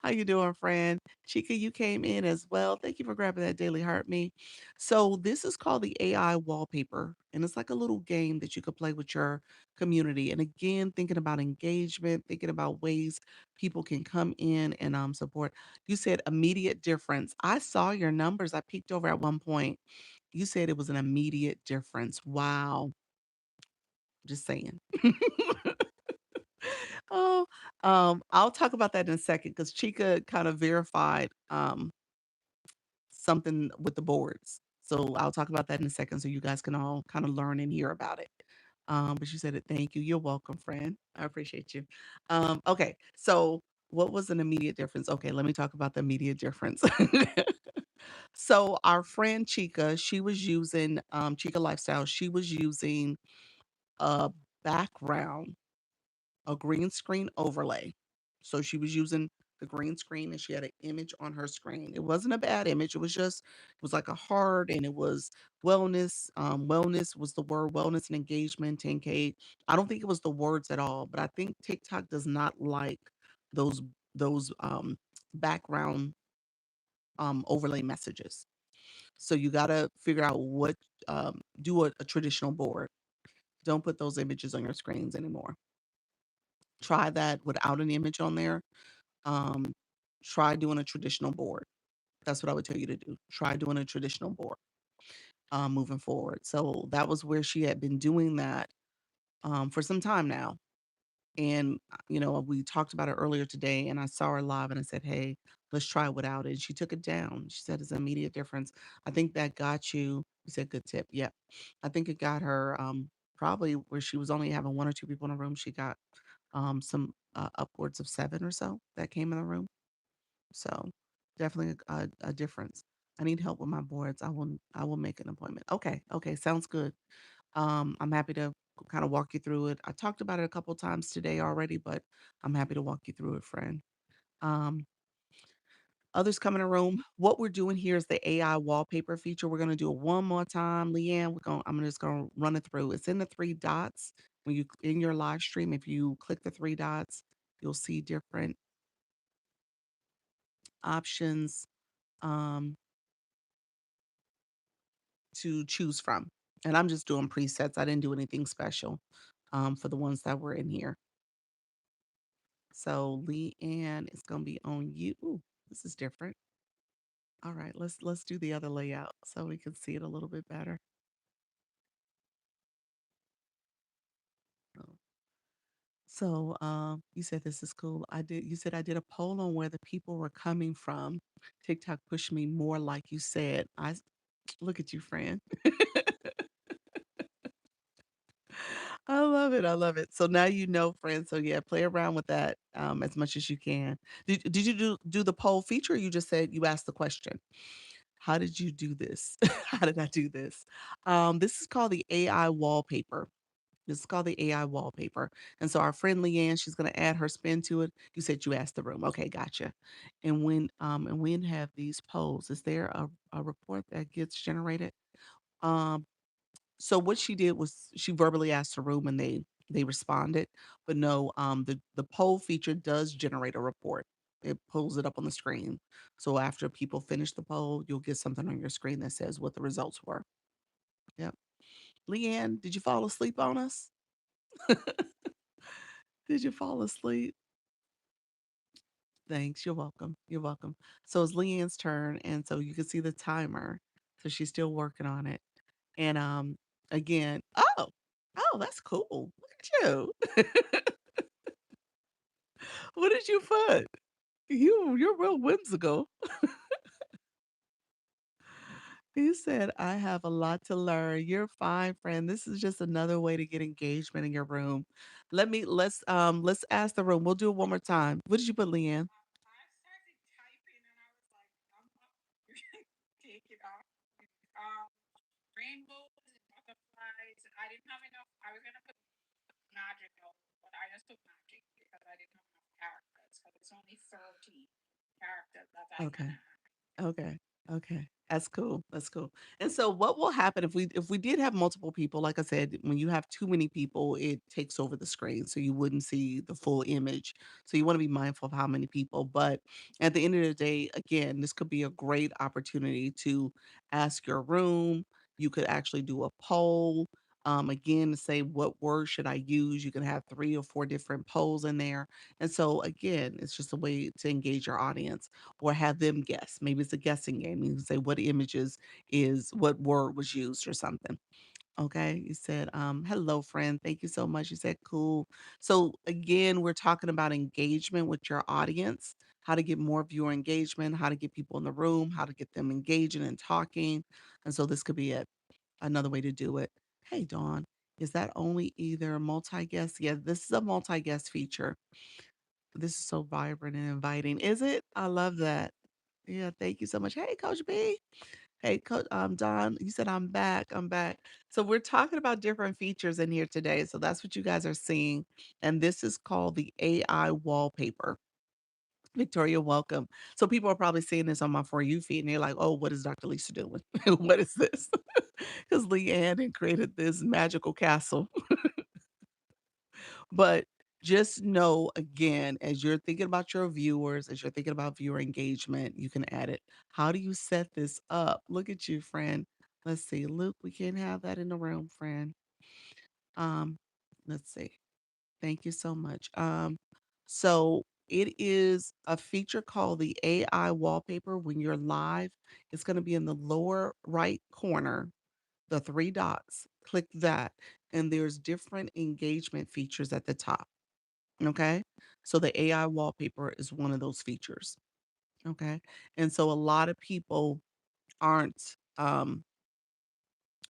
A: How you doing, friend? Chica, you came in as well. Thank you for grabbing that daily heart me. So this is called the AI wallpaper, and it's like a little game that you could play with your community. And again, thinking about engagement, thinking about ways people can come in and support. You said immediate difference. I saw your numbers. I peeked over at one point. You said it was an immediate difference. Wow. Just saying. Oh, I'll talk about that in a second because Chica kind of verified something with the boards. So I'll talk about that in a second so you guys can all kind of learn and hear about it. But you said it. Thank you. You're welcome, friend. I appreciate you. Okay, so what was an immediate difference? Okay, let me talk about the immediate difference. So our friend Chica, she was using Chica Lifestyle. She was using a background, a green screen overlay. So she was using the green screen and she had an image on her screen. It wasn't a bad image. It was like a heart and it was wellness. Wellness was the word wellness and engagement, 10K. I don't think it was the words at all, but I think TikTok does not like those those background overlay messages. So you gotta figure out what do a traditional board. Don't put those images on your screens anymore. Try that without an image on there. Um, try doing a traditional board. That's what I would tell you to do. Try doing a traditional board moving forward. So that was where she had been doing that for some time now. And, we talked about it earlier today, and I saw her live and I said, hey, let's try it without it. And she took it down. She said it's an immediate difference. I think that got you. You said good tip. Yeah. I think it got her probably where she was only having one or two people in the room. She got some upwards of seven or so that came in the room. So definitely a difference. I need help with my boards. I will make an appointment. Okay, okay, sounds good. I'm happy to kind of walk you through it. I talked about it a couple times today already, but I'm happy to walk you through it, friend. Um, Others come in the room. What we're doing here is the AI wallpaper feature. We're gonna do it one more time, Leanne. I'm just gonna run it through. It's in the three dots. When you in your live stream, if you click the three dots, you'll see different options um, to choose from. And I'm just doing presets. I didn't do anything special for the ones that were in here. So Leanne is gonna be on you. Ooh, this is different. All right, let's do the other layout so we can see it a little bit better. Oh. So, you said this is cool. You said I did a poll on where the people were coming from. TikTok pushed me more like you said. Look at you, friend. I love it. I love it. So now you know, friend. So yeah, play around with that as much as you can. Did you do the poll feature? Or you just said you asked the question. How did you do this? How did I do this? This is called the AI wallpaper. This is called the AI wallpaper. And so our friend Leanne, she's going to add her spin to it. You said you asked the room. Okay, gotcha. And when have these polls, is there a report that gets generated? Um, so what she did was she verbally asked the room and they responded. But no, the poll feature does generate a report. It pulls it up on the screen. So after people finish the poll, you'll get something on your screen that says what the results were. Yep. Leanne, did you fall asleep on us? Did you fall asleep? Thanks. You're welcome. You're welcome. So it's Leanne's turn, and so you can see the timer. So she's still working on it. And again, oh, that's cool. Look at you. What did you put? You're real whimsical. He said, I have a lot to learn. You're fine, friend. This is just another way to get engagement in your room. Let's ask the room. We'll do it one more time. What did you put, Leanne?
B: I started typing and I was like, I'm not take it off. Um, Rainbows and butterflies. I didn't have enough. I was gonna put magical, but I just took magic because I didn't have enough characters. Because it's only 30 characters that I can
A: Okay.
B: add.
A: Okay. Okay. That's cool. That's cool. And so what will happen if we did have multiple people, like I said, when you have too many people, it takes over the screen. So you wouldn't see the full image. So you want to be mindful of how many people. But at the end of the day, again, this could be a great opportunity to ask your room. You could actually do a poll. Again, to say what word should I use? You can have 3 or 4 different polls in there. And so again, it's just a way to engage your audience or have them guess. Maybe it's a guessing game. You can say what images is what word was used or something. Okay. You said, hello, friend. Thank you so much. You said cool. So again, we're talking about engagement with your audience, how to get more viewer engagement, how to get people in the room, how to get them engaging and talking. And so this could be another way to do it. Hey, Dawn, is that only either multi-guest? Yeah, this is a multi-guest feature. This is so vibrant and inviting. Is it? I love that. Yeah, thank you so much. Hey, Coach B. Hey, Coach Don, you said I'm back. I'm back. So we're talking about different features in here today. So that's what you guys are seeing. And this is called the AI wallpaper. Victoria, welcome. So people are probably seeing this on my For You feed and they're like, oh, what is Dr. Lisa doing? What is this? Because Leanne had created this magical castle. But just know again, as you're thinking about your viewers, as you're thinking about viewer engagement, you can add it. How do you set this up? Look at you, friend. Let's see. Luke, we can't have that in the room, friend. Um, let's see. Thank you so much. So it is a feature called the AI wallpaper. When you're live, it's going to be in the lower right corner, the 3 dots. Click that. And there's different engagement features at the top. Okay. So the AI wallpaper is one of those features. Okay. And so a lot of people aren't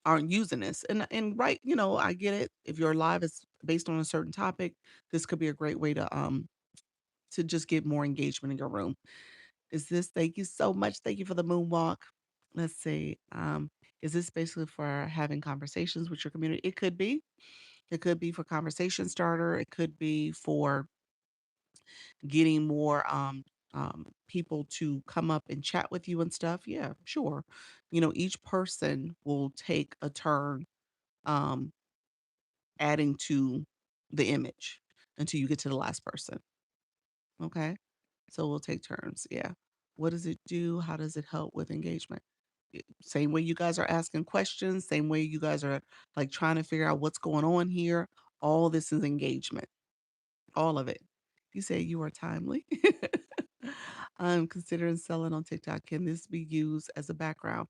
A: aren't using this. And right, I get it. If your live is based on a certain topic, this could be a great way to just get more engagement in your room. Is this Thank you so much. Thank you for the moonwalk. Let's see. Is this basically for having conversations with your community? It could be. It could be for conversation starter. It could be for getting more people to come up and chat with you and stuff. Yeah, sure. Each person will take a turn um adding to the image until you get to the last person. Okay. So we'll take turns. Yeah. What does it do? How does it help with engagement? Same way you guys are asking questions, same way you guys are like trying to figure out what's going on here. All this is engagement. All of it. You say you are timely. I'm considering selling on TikTok. Can this be used as a background?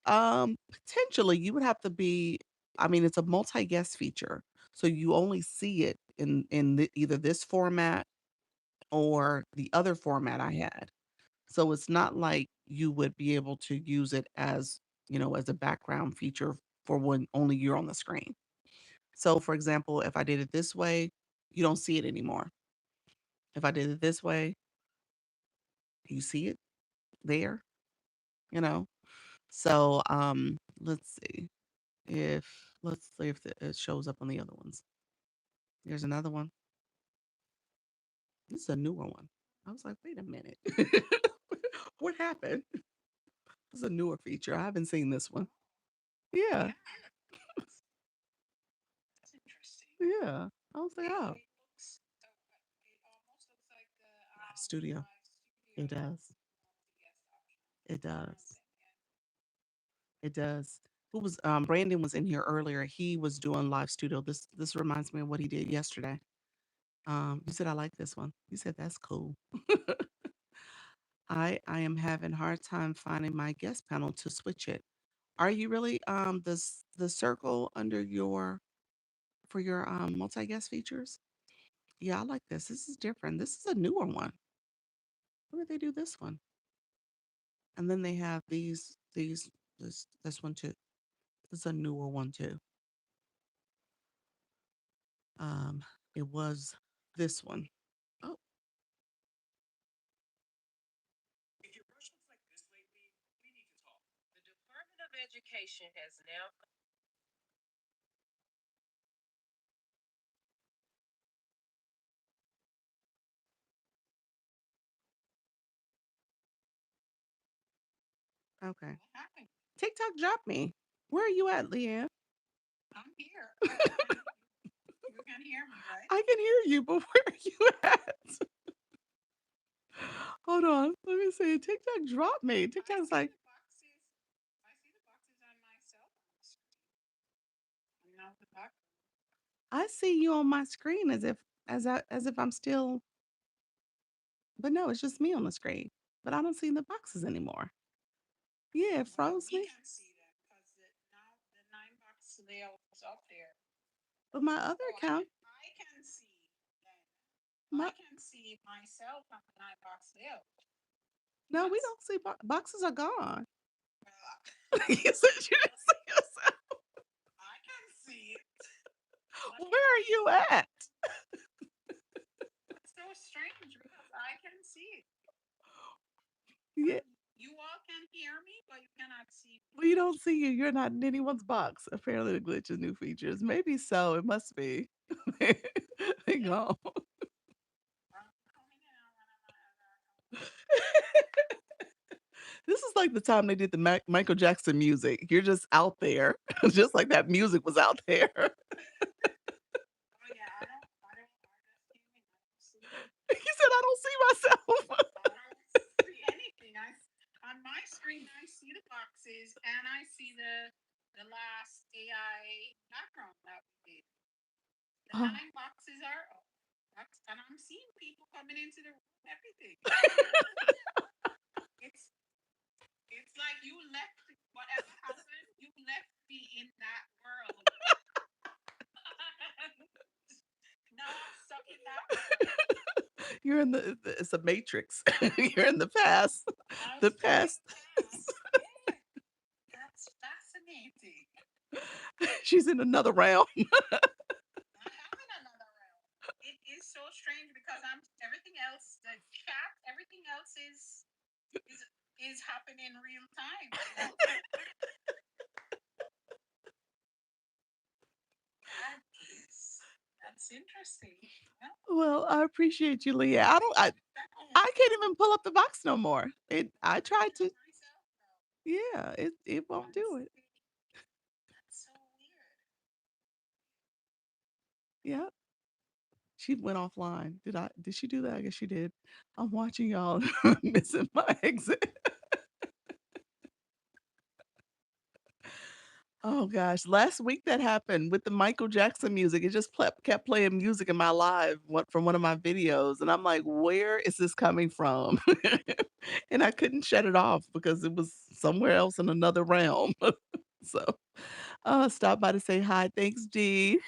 A: Potentially, you would have to be. I mean, it's a multi-guest feature, so you only see it in either this format or the other format I had. So it's not like you would be able to use it as, as a background feature for when only you're on the screen. So, for example, if I did it this way, you don't see it anymore. If I did it this way, you see it there, you know? So, let's see let's see if it shows up on the other ones. There's another one. This is a newer one. I was like, wait a minute. What happened? This is a newer feature. I haven't seen this one. Yeah.
B: Yeah, that's interesting.
A: Yeah. I was like, oh,
B: It looks so, it almost looks like the
A: live studio.
B: live studio
A: It does.
B: guest option.
A: It
B: Around
A: does.
B: it, yeah.
A: It does. Who was Brandon was in here earlier. He was doing live studio. This reminds me of what he did yesterday. You said I like this one. You said that's cool. I am having hard time finding my guest panel to switch it. Are you really the circle under your for your multi guest features? Yeah, I like this. This is different. This is a newer one. Where did they do this one? And then they have this one too. This is a newer one too. Um, it was this one. Oh,
B: If your brush looks like this lately, we need to talk. The Department of Education has now.
A: okay.
B: What happened?
A: TikTok dropped me. Where are you at, Leanne?
B: I'm here. You can hear me, right?
A: I can hear you, but where are you at? Hold on. Let me see. TikTok dropped me.
B: I
A: TikTok's
B: see
A: like,
B: the boxes. I see the boxes on my cell phone screen. And now the box.
A: I see you on my screen as if I'm still, but no, it's just me on the screen. But I don't see the boxes anymore. Yeah, it
B: Well,
A: froze
B: we
A: me.
B: can see them because now the 9 box layout is up there.
A: But my other
B: Oh,
A: account,
B: I can see then.
A: my
B: I can see myself on the 9 box layout.
A: no, we
B: That's
A: don't see boxes are gone.
B: well,
A: You said you didn't see yourself.
B: I can see it. Let me
A: Where are you at?
B: That's so strange because I can see it.
A: Yeah,
B: You all can hear me, but you cannot see me.
A: we don't see you. You're not in anyone's box. Apparently, the glitch is new features. Maybe so. It must be. They
B: Yeah,
A: gone.
B: I'm coming in on one of my other accounts.
A: This is like the time they did the Michael Jackson music. You're just out there, just like that music was out there.
B: Oh yeah, I just came in. I don't see.
A: He said, "I don't see myself."
B: I don't see anything. On my screen I see the boxes and I see the last AI background that we did. The
A: Oh,
B: 9 boxes are up. And I'm seeing people coming into the room, everything. It's it's like you left whatever happened, you left me in that world. Now I'm stuck in that world.
A: you're in it's a matrix. You're in the past.
B: I'm
A: The
B: stuck in
A: past.
B: the past. Yeah, that's fascinating.
A: She's in another realm.
B: I am in another realm. It is so strange because I'm everything else, the chat, everything else is is happening in real time. So that is that's interesting. Yeah.
A: Well, I appreciate you, Leah. I can't even pull up the box no more. I
B: I
A: tried
B: can
A: to.
B: myself though.
A: Yeah, it won't do
B: That's
A: it.
B: that's so weird.
A: Yeah. She went offline. Did she do that? I guess she did. I'm watching y'all missing my exit. Oh gosh, last week that happened with the Michael Jackson music. It just kept playing music in my live from one of my videos, and I'm like, "Where is this coming from?" And I couldn't shut it off because it was somewhere else in another realm. So, stop by to say hi. Thanks, G.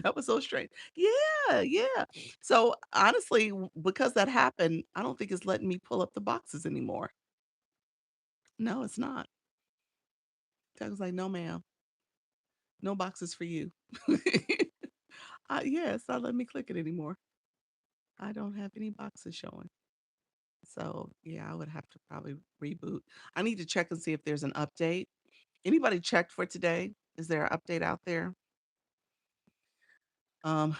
A: That was so strange. Yeah, yeah. So honestly, because that happened, I don't think it's letting me pull up the boxes anymore. No, it's not. I was like, "No, ma'am, no boxes for you." Yeah, it's not letting me click it anymore. I don't have any boxes showing. So yeah, I would have to probably reboot. I need to check and see if there's an update. Anybody checked for today? Is there an update out there?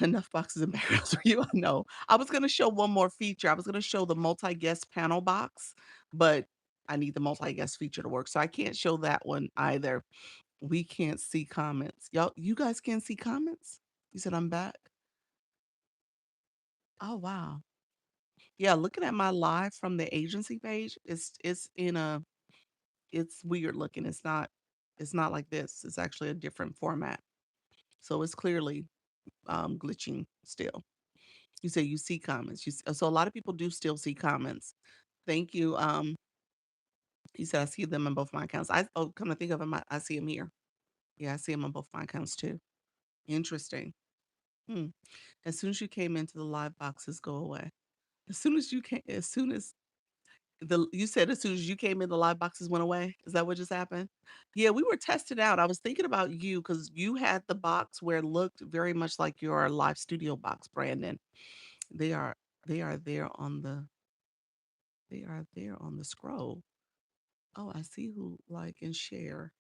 A: Enough boxes and barrels for you. I know. I was gonna show one more feature. I was gonna show the multi-guest panel box, but I need the multi-guest feature to work. So I can't show that one either. We can't see comments. You guys can't see comments? You said I'm back? Oh wow. Yeah, looking at my live from the agency page, it's weird looking. It's not like this. It's actually a different format. So it's clearly glitching still. You say you see comments. So a lot of people do still see comments. Thank you. You said I see them in both my accounts. Come to think of them, I see them here. Yeah, I see them on both my accounts too. Interesting. Hmm. As soon as you came into the live boxes go away. As soon as you said as soon as you came in, the live boxes went away? Is that what just happened? Yeah, we were tested out. I was thinking about you because you had the box where it looked very much like your live studio box, Brandon. They are they are there on the they are there on the scroll. Oh, I see who like and share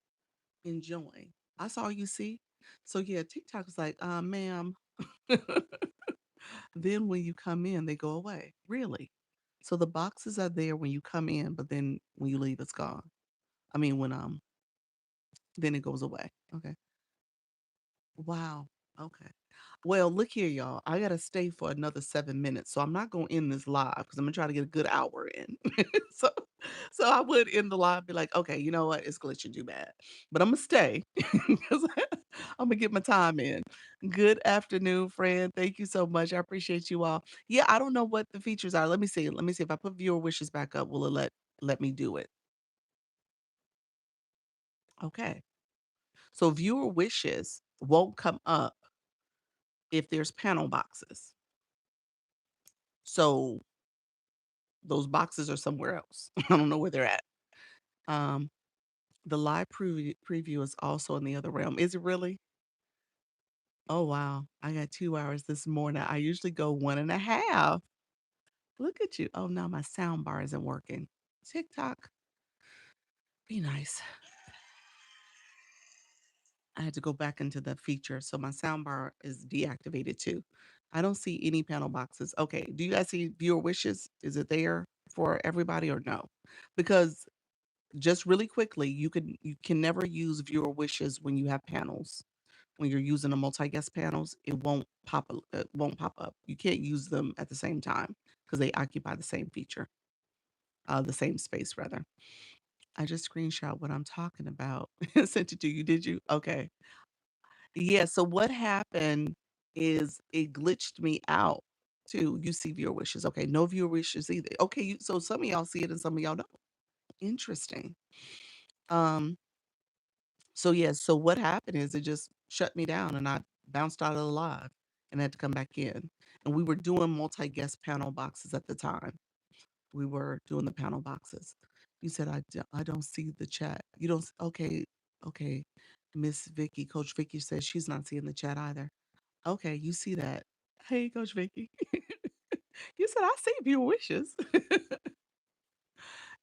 A: and join. I saw you see. So yeah, TikTok is like, ma'am. Then when you come in, they go away. Really? So the boxes are there when you come in, but then when you leave, it's gone. I mean, when then it goes away. Okay. Wow. Okay. Well, look here, y'all. I gotta stay for another 7 minutes, so I'm not gonna end this live because I'm gonna try to get a good hour in. so, so I would end the live, be like, okay, you know what? It's glitching too bad, but I'm gonna stay because I'm gonna get my time in. Good afternoon, friend. Thank you so much. I appreciate you all. Yeah, I don't know what the features are. Let me see. Let me see if I put viewer wishes back up. Will it let me do it? Okay. So viewer wishes won't come up if there's panel boxes. So those boxes are somewhere else. I don't know where they're at. Um, the live preview is also in the other realm. Is it really? Oh wow. I got 2 hours this morning. I usually go 1.5. Look at you. Oh no, my sound bar isn't working. TikTok, be nice. I had to go back into the feature. So my sound bar is deactivated too. I don't see any panel boxes. Okay. Do you guys see viewer wishes? Is it there for everybody or no? Because just really quickly, you can never use viewer wishes when you have panels. When you're using a multi-guest panels, it won't pop up. You can't use them at the same time because they occupy the same feature, the same space rather. I just screenshot what I'm talking about. Sent it to you, did you? Okay. Yeah, so what happened is it glitched me out to you see viewer wishes. Okay, no viewer wishes either. Okay, so some of y'all see it and some of y'all don't. Interesting. Um, so yeah, so what happened is it just shut me down and I bounced out of the live and had to come back in. And we were doing multi-guest panel boxes at the time. We were doing the panel boxes. You said I don't see the chat. You don't okay, okay. Miss Vicky, Coach Vicky says she's not seeing the chat either. Okay, you see that. Hey, Coach Vicky. You said I see your wishes.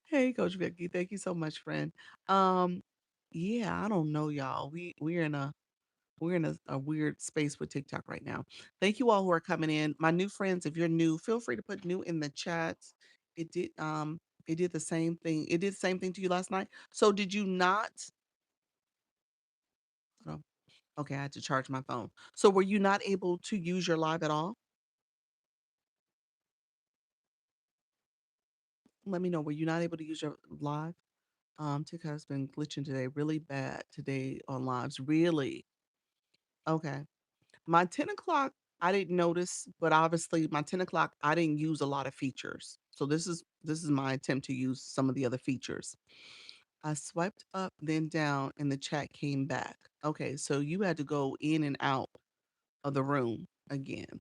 A: Hey, Coach Vicky. Thank you so much, friend. Um, yeah, I don't know, y'all. We're in a weird space with TikTok right now. Thank you all who are coming in. My new friends, if you're new, feel free to put new in the chat. It did it did the same thing. It did the same thing to you last night. So did you not oh, okay, I had to charge my phone. So were you not able to use your live at all? Let me know. Were you not able to use your live? TikTok has been glitching today really bad today on lives. Really? Okay. My 10 o'clock, I didn't notice, but obviously my 10 o'clock, I didn't use a lot of features. So this is my attempt to use some of the other features. I swiped up, then down, and the chat came back. Okay, so you had to go in and out of the room again.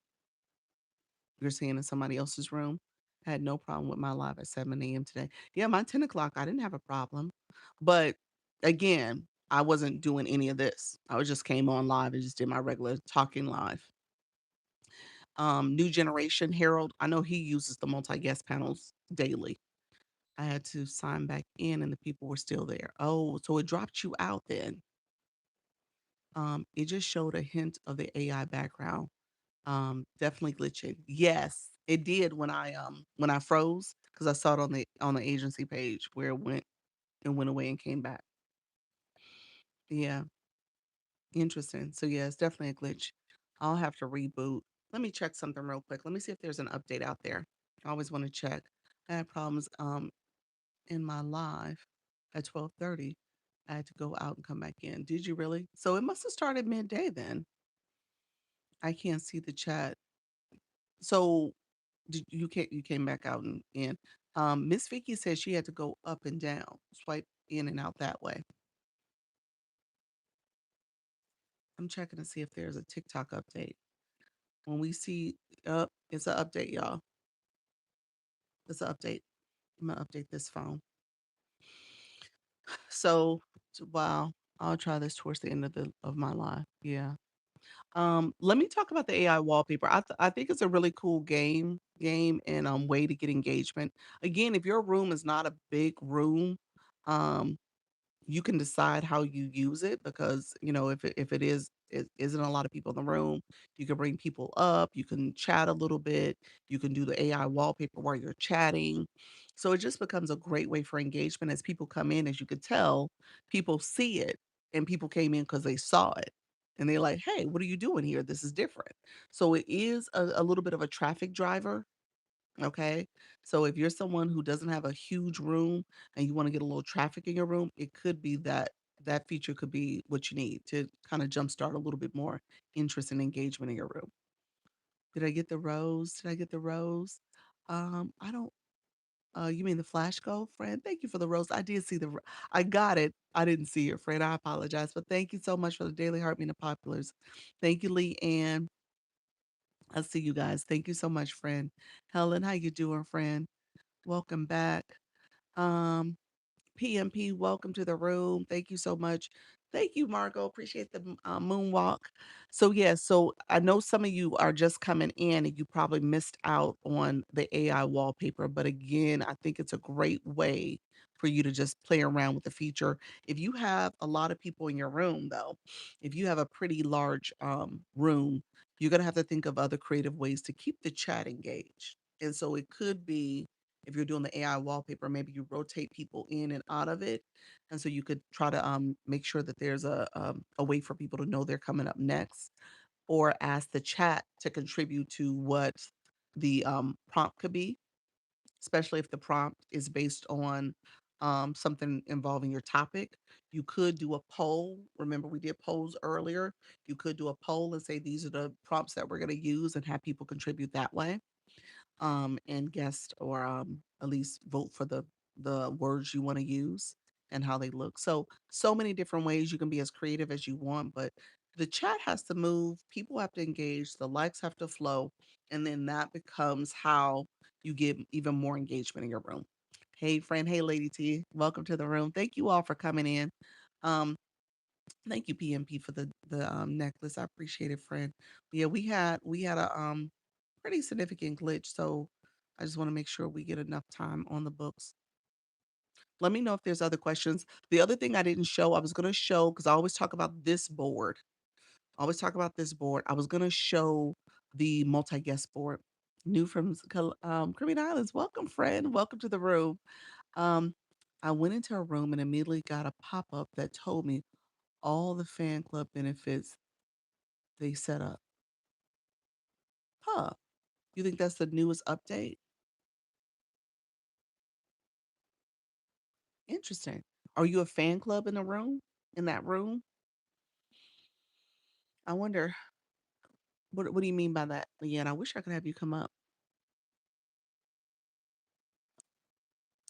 A: You're saying in somebody else's room. I had no problem with my live at 7 a.m. today. Yeah, my 10 o'clock, I didn't have a problem. But again, I wasn't doing any of this. I was just came on live and just did my regular talking live. New generation Harold, I know he uses the multi guest panels daily. I had to sign back in and the people were still there. Oh, so it dropped you out then. It just showed a hint of the AI background. Definitely glitching. Yes, it did when I froze because I saw it on the agency page where it went away and came back. Yeah, interesting. So yeah, it's definitely a glitch. I'll have to reboot. Let me check something real quick. Let me see if there's an update out there. I always want to check. I had problems in my live at 12:30. I had to go out and come back in. Did you really? So it must have started midday then. I can't see the chat. So you came back out and in. Miss Vicky says she had to go up and down, swipe in and out that way. I'm checking to see if there's a TikTok update. When we see it's an update, y'all. It's an update. I'm gonna update this phone. So wow, I'll try this towards the end of the of my life. Yeah. Let me talk about the AI wallpaper. I think it's a really cool game and way to get engagement. Again, if your room is not a big room, um, you can decide how you use it because if it isn't a lot of people in the room, you can bring people up, you can chat a little bit, you can do the AI wallpaper while you're chatting. So it just becomes a great way for engagement as people come in. As you could tell, people see it and people came in because they saw it. And they're like, hey, what are you doing here? This is different. So it is a little bit of a traffic driver. Okay. So if you're someone who doesn't have a huge room and you want to get a little traffic in your room, it could be that feature could be what you need to kind of jumpstart a little bit more interest and engagement in your room. Did I get the rose? Did I get the rose? I don't you mean the flash gold, friend? Thank you for the rose. I did see I got it. I didn't see it, friend. I apologize. But thank you so much for the Daily Heart Meeting Populars. Thank you, Lee Ann. I see you guys. Thank you so much, friend. Helen, how you doing, friend? Welcome back. Um, PMP, welcome to the room. Thank you so much. Thank you, Margot. Appreciate the moonwalk. So, yeah, so I know some of you are just coming in and you probably missed out on the AI wallpaper. But again, I think it's a great way for you to just play around with the feature. If you have a lot of people in your room, though, if you have a pretty large room, you're going to have to think of other creative ways to keep the chat engaged. And so it could be if you're doing the AI wallpaper, maybe you rotate people in and out of it, and so you could try to make sure that there's a way for people to know they're coming up next, or ask the chat to contribute to what the prompt could be, especially if the prompt is based on something involving your topic. You could do a poll. Remember, we did polls earlier. You could do a poll and say these are the prompts that we're going to use and have people contribute that way and guest or at least vote for the words you want to use and how they look. So many different ways you can be as creative as you want, but the chat has to move, people have to engage, the likes have to flow, and then that becomes how you get even more engagement in your room. Hey friend, hey Lady T, welcome to the room. Thank you all for coming in. Um, Thank you, PMP, for the necklace. I appreciate it, friend. Yeah, we had a pretty significant glitch, so I just want to make sure we get enough time on the books. Let me know if there's other questions. The other thing I didn't show, I was gonna show because I always talk about this board. I always talk about this board. I was gonna show the multi-guest board. New from Caribbean Islands. Welcome, friend. Welcome to the room. Um, I went into a room and immediately got a pop-up that told me all the fan club benefits they set up. Huh. You think that's the newest update? Interesting. Are you a fan club in the room? In that room? I wonder what do you mean by that, Leanne? I wish I could have you come up.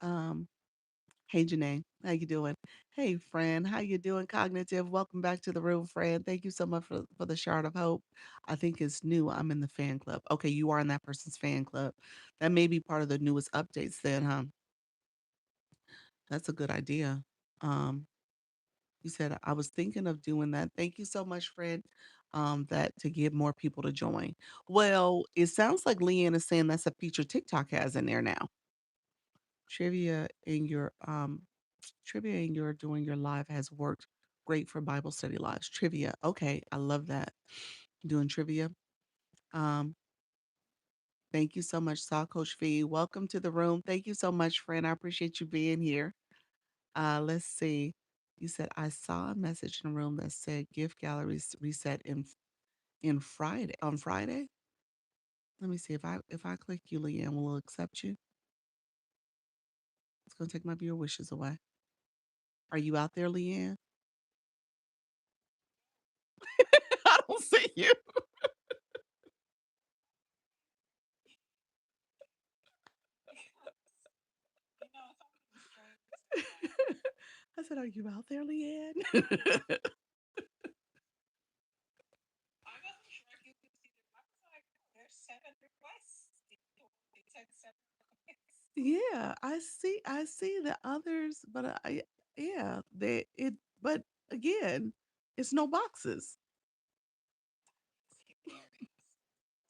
A: Um, hey Janae, how you doing? Hey friend, how you doing? Cognitive, welcome back to the room, friend. Thank you so much for the shard of hope. I think it's new. I'm in the fan club. Okay, you are in that person's fan club. That may be part of the newest updates then, huh? That's a good idea. Um, you said I was thinking of doing that. Thank you so much, friend. That to get more people to join. Well, it sounds like Leanne is saying that's a feature TikTok has in there now. Trivia in your trivia in your doing your live has worked great for Bible study lives. Trivia. Okay, I love that. Doing trivia. Um, thank you so much, Saw Coach Fee. Welcome to the room. Thank you so much, friend. I appreciate you being here. Let's see. You said I saw a message in the room that said gift galleries reset in Friday on Friday. Let me see if I click you, Leanne, will it accept you? It's gonna take my viewer wishes away. Are you out there, Leanne? I don't see you.
B: You know, something strange sometimes.
A: I said, "Are you out there, Leanne?"
B: I wasn't sure if you could see them. I was like, oh, there's 7 requests. It said 7 requests.
A: Yeah, I see the others, but yeah, they it but again, it's no boxes.
B: There it is.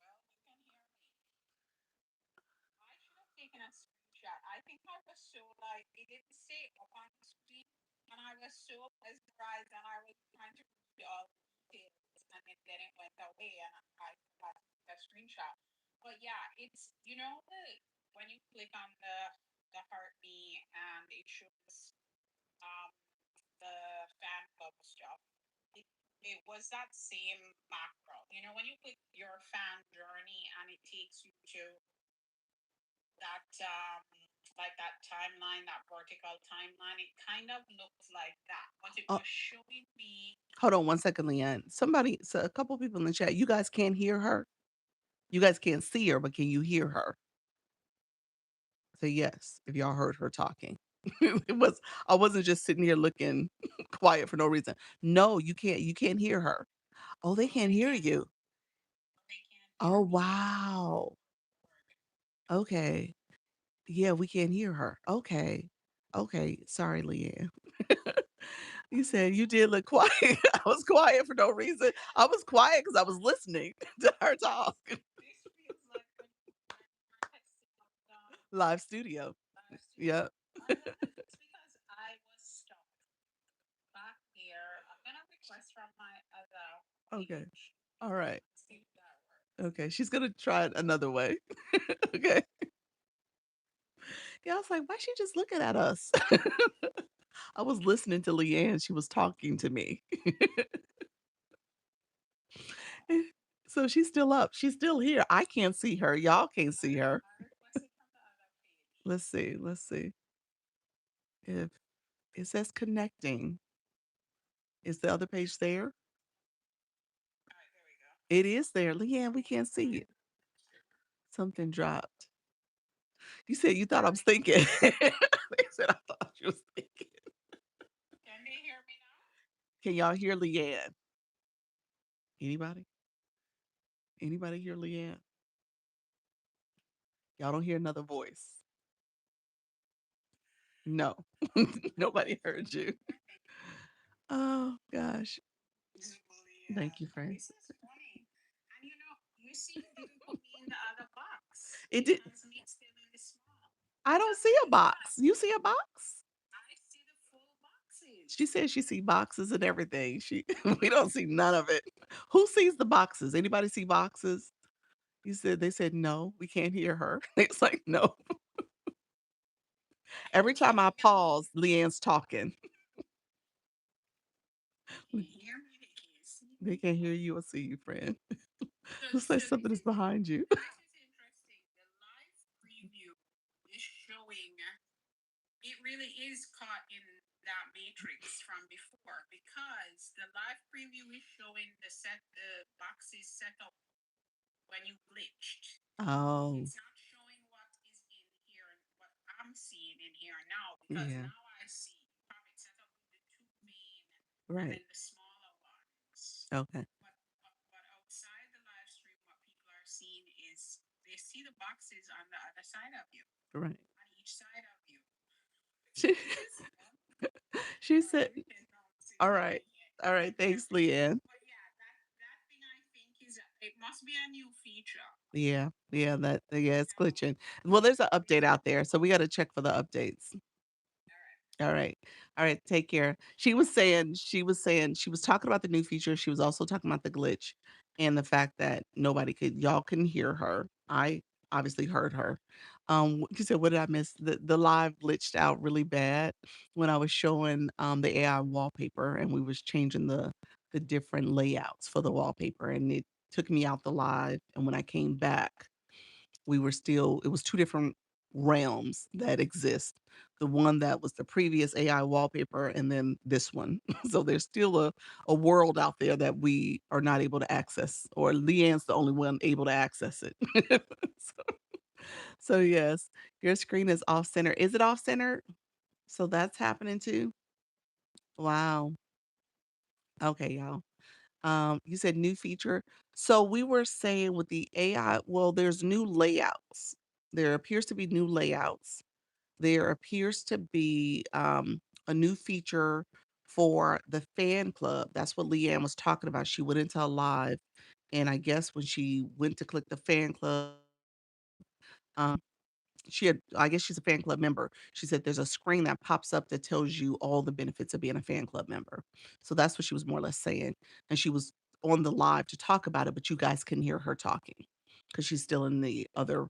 B: Well, you can hear me. I should have taken a screenshot. I think I was so like it didn't say up on the screen, and I was so mesmerized, and I was trying to read all the details, and then it went away, and I forgot to take a screenshot. But yeah, it's when you click on the heart me and it shows um the fan club stuff. It, it was that same macro. You know, when you click your fan journey and it takes you to that like that timeline, that vertical timeline, it kind of looks like that. But it
A: Oh,
B: was showing me
A: hold on one second, Leanne. Somebody, so a couple people in the chat. You guys can't hear her. You guys can't see her, but can you hear her? Say yes if y'all heard her talking. It was I wasn't just sitting here looking quiet for no reason. No, you can't hear her. Oh, they
B: oh
A: can't hear you.
B: they can't hear
A: Oh,
B: me.
A: wow. Okay. Yeah, we can't hear her. Okay. Okay. Sorry, Leanne. You said you did look quiet. I was quiet for no reason. I was quiet because I was listening to her talk.
B: This feels like when you're texting up
A: Live studio.
B: live studio.
A: Yep.
B: It's because I was stuck back there. I'm gonna request from my other
A: Okay.
B: page.
A: All right.
B: See if that works.
A: Okay. She's gonna try it another way. Okay. Yeah, I was like, why she just looking at us? I was listening to Leanne. She was talking to me. So she's still up. She's still here. I can't see her. Y'all can't see her.
B: I requested from the other page.
A: Let's see. Let's see if it says connecting. Is the other page there?
B: All right, there we go.
A: It is there. Leanne, we can't see it. Something dropped. You said you thought I was thinking. They said I thought you was thinking.
B: Can they hear me now?
A: Can y'all hear Leanne? Anybody? Anybody hear Leanne? Y'all don't hear another voice. No. Nobody heard you. Oh gosh. Thank you, friend.
B: This is funny. And you see, it didn't put me in the other box.
A: It
B: It
A: did.
B: has me still in the small.
A: I don't see a box.
B: Yeah,
A: You see a box?
B: I see the full
A: She
B: boxes.
A: says she see boxes and everything. She we don't see none of it. Who sees the boxes? Anybody see boxes? You said they said no, we can't hear her. It's like no. Every
B: Can
A: time I
B: you hear me?
A: pause, Leanne's talking.
B: Can you hear me? They can't see
A: They
B: me.
A: can't hear you or see you, friend.
B: So,
A: Looks like
B: so
A: something is behind you.
B: this is interesting. The live preview is showing it really is caught in that that matrix from before because the live preview is showing the boxes set up when you glitched.
A: Oh,
B: It's not showing what is in here and what I'm seeing in here now because
A: yeah.
B: now I see you have it set up with the two main and
A: Right.
B: then the smaller ones.
A: Okay.
B: But outside the live stream, what people are seeing is they see the boxes on the other side of you,
A: Right.
B: on each side of you.
A: She,
B: This one.
A: she
B: All right,
A: said,
B: let me take down this
A: all right.
B: yeah.
A: All right. Thanks, Leanne.
B: But yeah, that thing I think is it must be a new feature.
A: Yeah. Yeah. Yeah, it's
B: So
A: glitching. Well, there's an
B: yeah,
A: update out there. So we got to check for the updates.
B: all right.
A: All right. All right. Take care. She was talking about the new feature. She was also talking about the glitch and the fact that y'all couldn't hear her. I obviously heard her. She said, what did I miss? The live glitched out really bad when I was showing the AI wallpaper and we was changing the different layouts for the wallpaper and it took me out the live. And when I came back, it was two different realms that exist. The one that was the previous AI wallpaper and then this one. So there's still a world out there that we are not able to access, or Leanne's the only one able to access it. so, so yes, your screen is off center. Is it off center? So that's happening too. Wow. Okay, y'all. You said new feature. So we were saying with the AI, well, there's new layouts. There appears to be new layouts. There appears to be a new feature for the fan club. That's what Leanne was talking about. She went into a live, and I guess when she went to click the fan club, um, I guess she's a fan club member. She said there's a screen that pops up that tells you all the benefits of being a fan club member. So that's what she was more or less saying. And she was on the live to talk about it, but you guys can hear her talking because she's still in the other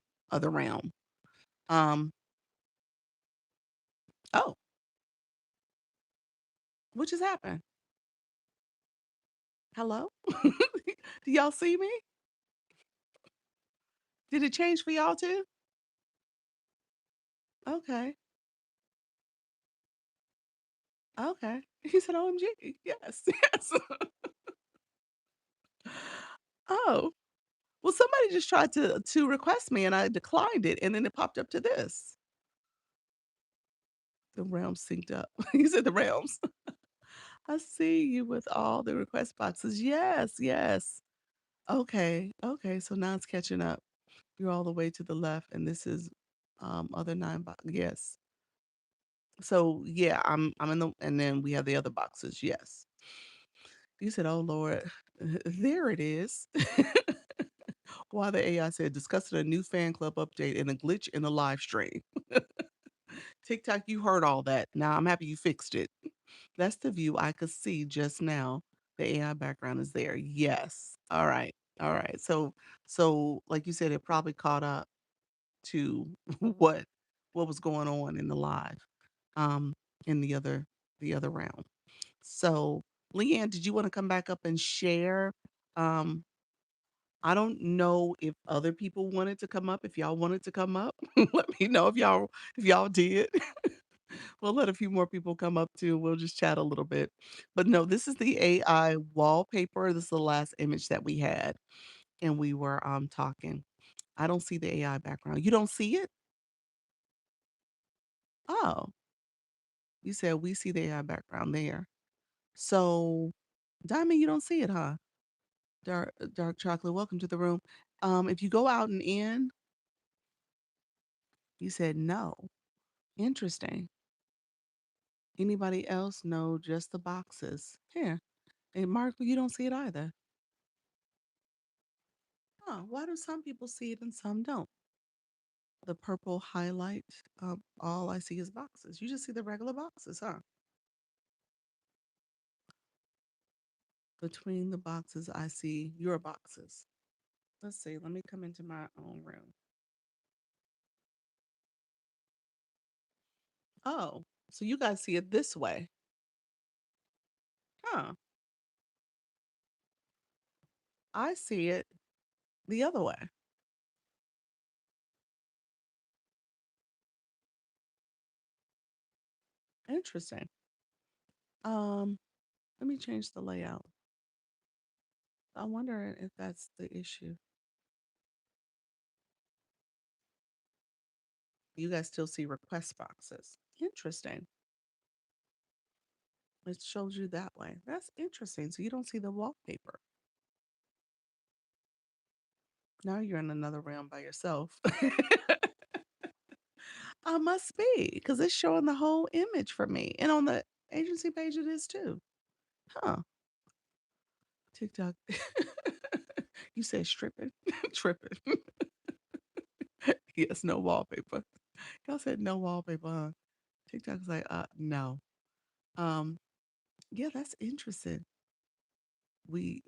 A: realm. Um, oh, what just happened? Hello? Do y'all see me? Did it change for y'all too? Okay. Okay. He said, OMG. Yes. Yes. Oh. Well, somebody just tried to request me and I declined it and then it popped up to this. The realms synced up. He said the realms. I see you with all the request boxes. Yes, yes. Okay. Okay. So now it's catching up. You're all the way to the left and this is other nine box. Yes. So yeah, I'm in the and then we have the other boxes. Yes. You said, "Oh Lord, there it is." While the AI said, discussing a new fan club update and a glitch in the live stream. TikTok, you heard all that. Now I'm happy you fixed it. That's the view I could see just now. The AI background is there. Yes. All right. All right. So like you said, it probably caught up to what was going on in the live, um, in the other round. So, Leanne, did you want to come back up and share? Um, I don't know if other people wanted to come up. If y'all wanted to come up, let me know if y'all did. We'll let a few more people come up too. We'll just chat a little bit. But no, this is the AI wallpaper. This is the last image that we had, and we were talking. I don't see the AI background. You don't see it? Oh, you said we see the AI background there. So, Diamond, you don't see it, huh? Dark chocolate, welcome to the room. If you go out and in, you said no. Interesting. Anybody else? No, just the boxes. Here. And Mark, you don't see it either. Huh, why do some people see it and some don't? The purple highlight, all I see is boxes. You just see the regular boxes, huh? Between the boxes, I see your boxes. Let's see. Let me come into my own room. Oh, so you guys see it this way. Huh. I see it the other way. Interesting. Um, let me change the layout. I wonder if that's the issue. You guys still see request boxes. Interesting. It shows you that way. That's interesting. So you don't see the wallpaper. Now you're in another realm by yourself. I must be because it's showing the whole image for me. And on the agency page, it is too. Huh. TikTok. You said stripping, tripping. Yes, no wallpaper. Y'all said no wallpaper, huh? TikTok's like, no. Um, yeah, that's interesting. We,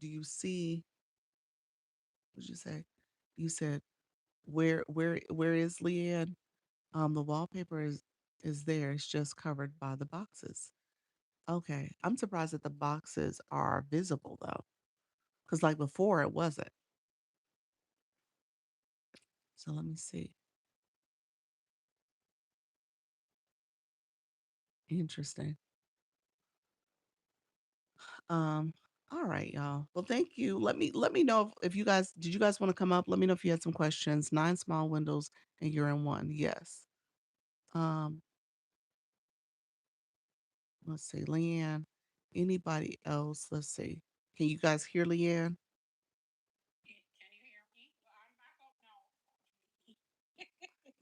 A: do you see? What'd you say? You said where is Leanne? The wallpaper is there. It's just covered by the boxes. Okay, I'm surprised that the boxes are visible though, because like before it wasn't. So let me see. Interesting. Um, all right, y'all. Well, thank you. Let me know if you guys did you guys want to come up? Let me know if you had some questions. 9 small windows and you're in one. Yes. Um, let's see, Leanne. Anybody else? Let's see. Can you guys hear Leanne?
B: Can you hear me? Well, I'm back up now.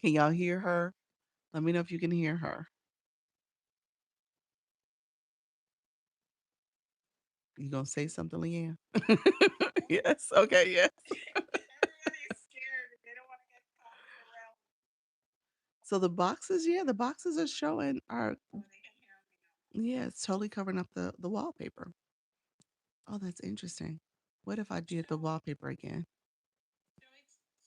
A: Can y'all hear her? Let me know if you can hear her. You gonna say something, Leanne? Yes. Okay. Yes.
B: Everybody's scared. They don't want to get caught in the realm.
A: So the boxes, yeah, the boxes are showing are
B: Oh, they can hear me now.
A: yeah, it's totally covering up the wallpaper. Oh, that's interesting. What if I did the
B: So,
A: wallpaper again?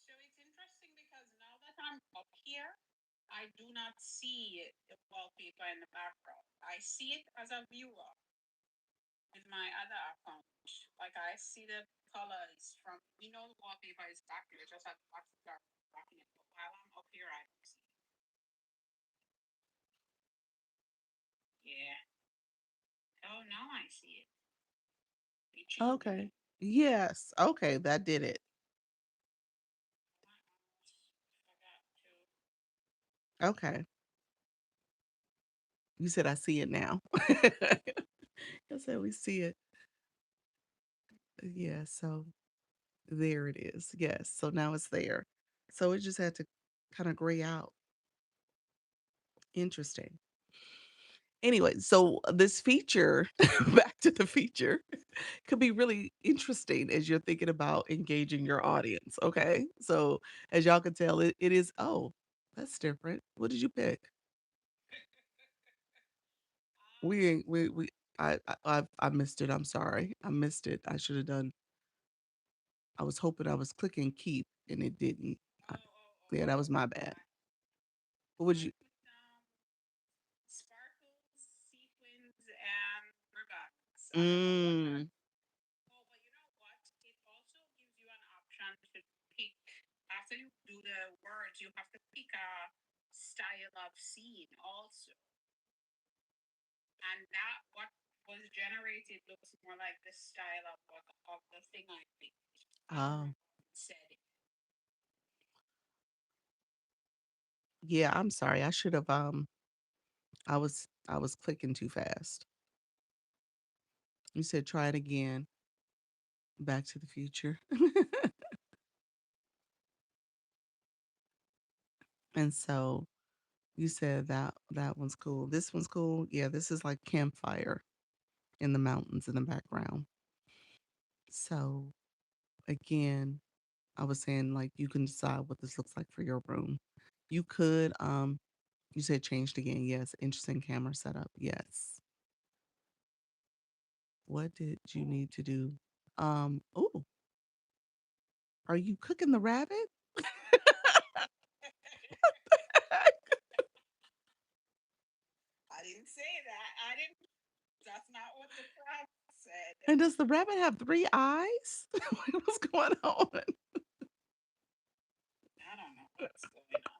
B: so it's interesting because now that I'm up here, I do not see the wallpaper in the background. I see it as a viewer with my other account. Like I see the colors from the wallpaper is back there, just like the boxes are blocking it. But while I'm up here, I don't see it. Yeah. Oh, now I see it. It changed
A: Okay.
B: again.
A: Yes. Okay, that did it.
B: I almost forgot to.
A: Okay. You said I see it now. I said we see it. Yeah, so there it is. Yes. So now it's there. So it just had to kind of gray out. Interesting. Anyway, so this feature, back to the feature, could be really interesting as you're thinking about engaging your audience. Okay. So as y'all can tell, it is, oh, that's different. What did you pick? We ain't, we, I missed it. I'm sorry. I missed it. I should have done, I was hoping I was clicking keep and it didn't. I, yeah, that was my bad. What would
B: I
A: you,
B: put sparkles, sequins, and ribbons. I don't know what that.
A: mm,
B: Oh, but you know what? It also gives you an option to pick. After you do the words, you have to pick a style of scene also. And that what was generated looks more like the style of the thing I picked. I don't
A: oh,
B: remember what it said.
A: yeah, I'm sorry. I should have, I was clicking too fast. You said try it again. Back to the Future. And so you said that one's cool. This one's cool. Yeah, this is like campfire in the mountains in the background. So again, I was saying like you can decide what this looks like for your room. You could you said changed again. Yes, interesting camera setup. Yes. What did you need to do? Oh, are you cooking the rabbit?
B: I didn't say that. I didn't. That's not what the prompt said.
A: And does the rabbit have 3 eyes? What's going on?
B: I don't know what's going on.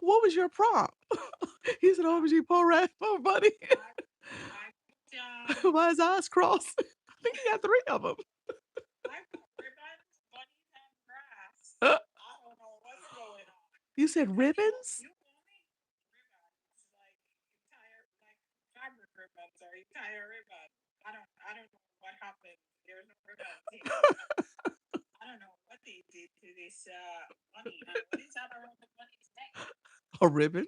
A: what was your prompt? He said,
B: I
A: OMG, poor rat, poor buddy.
B: I I put
A: Why his eyes crossed? I think he got 3 of them.
B: I put ribbons, bunnies, and grass. I don't know what's going on.
A: You said
B: But
A: ribbons?
B: you call me ribbons, like entire like fabric ribbons or entire ribbon. I don't know what happened. There's no ribbons here. I don't know what they did to this bunny. And what is that around the bunny's neck?
A: A ribbon?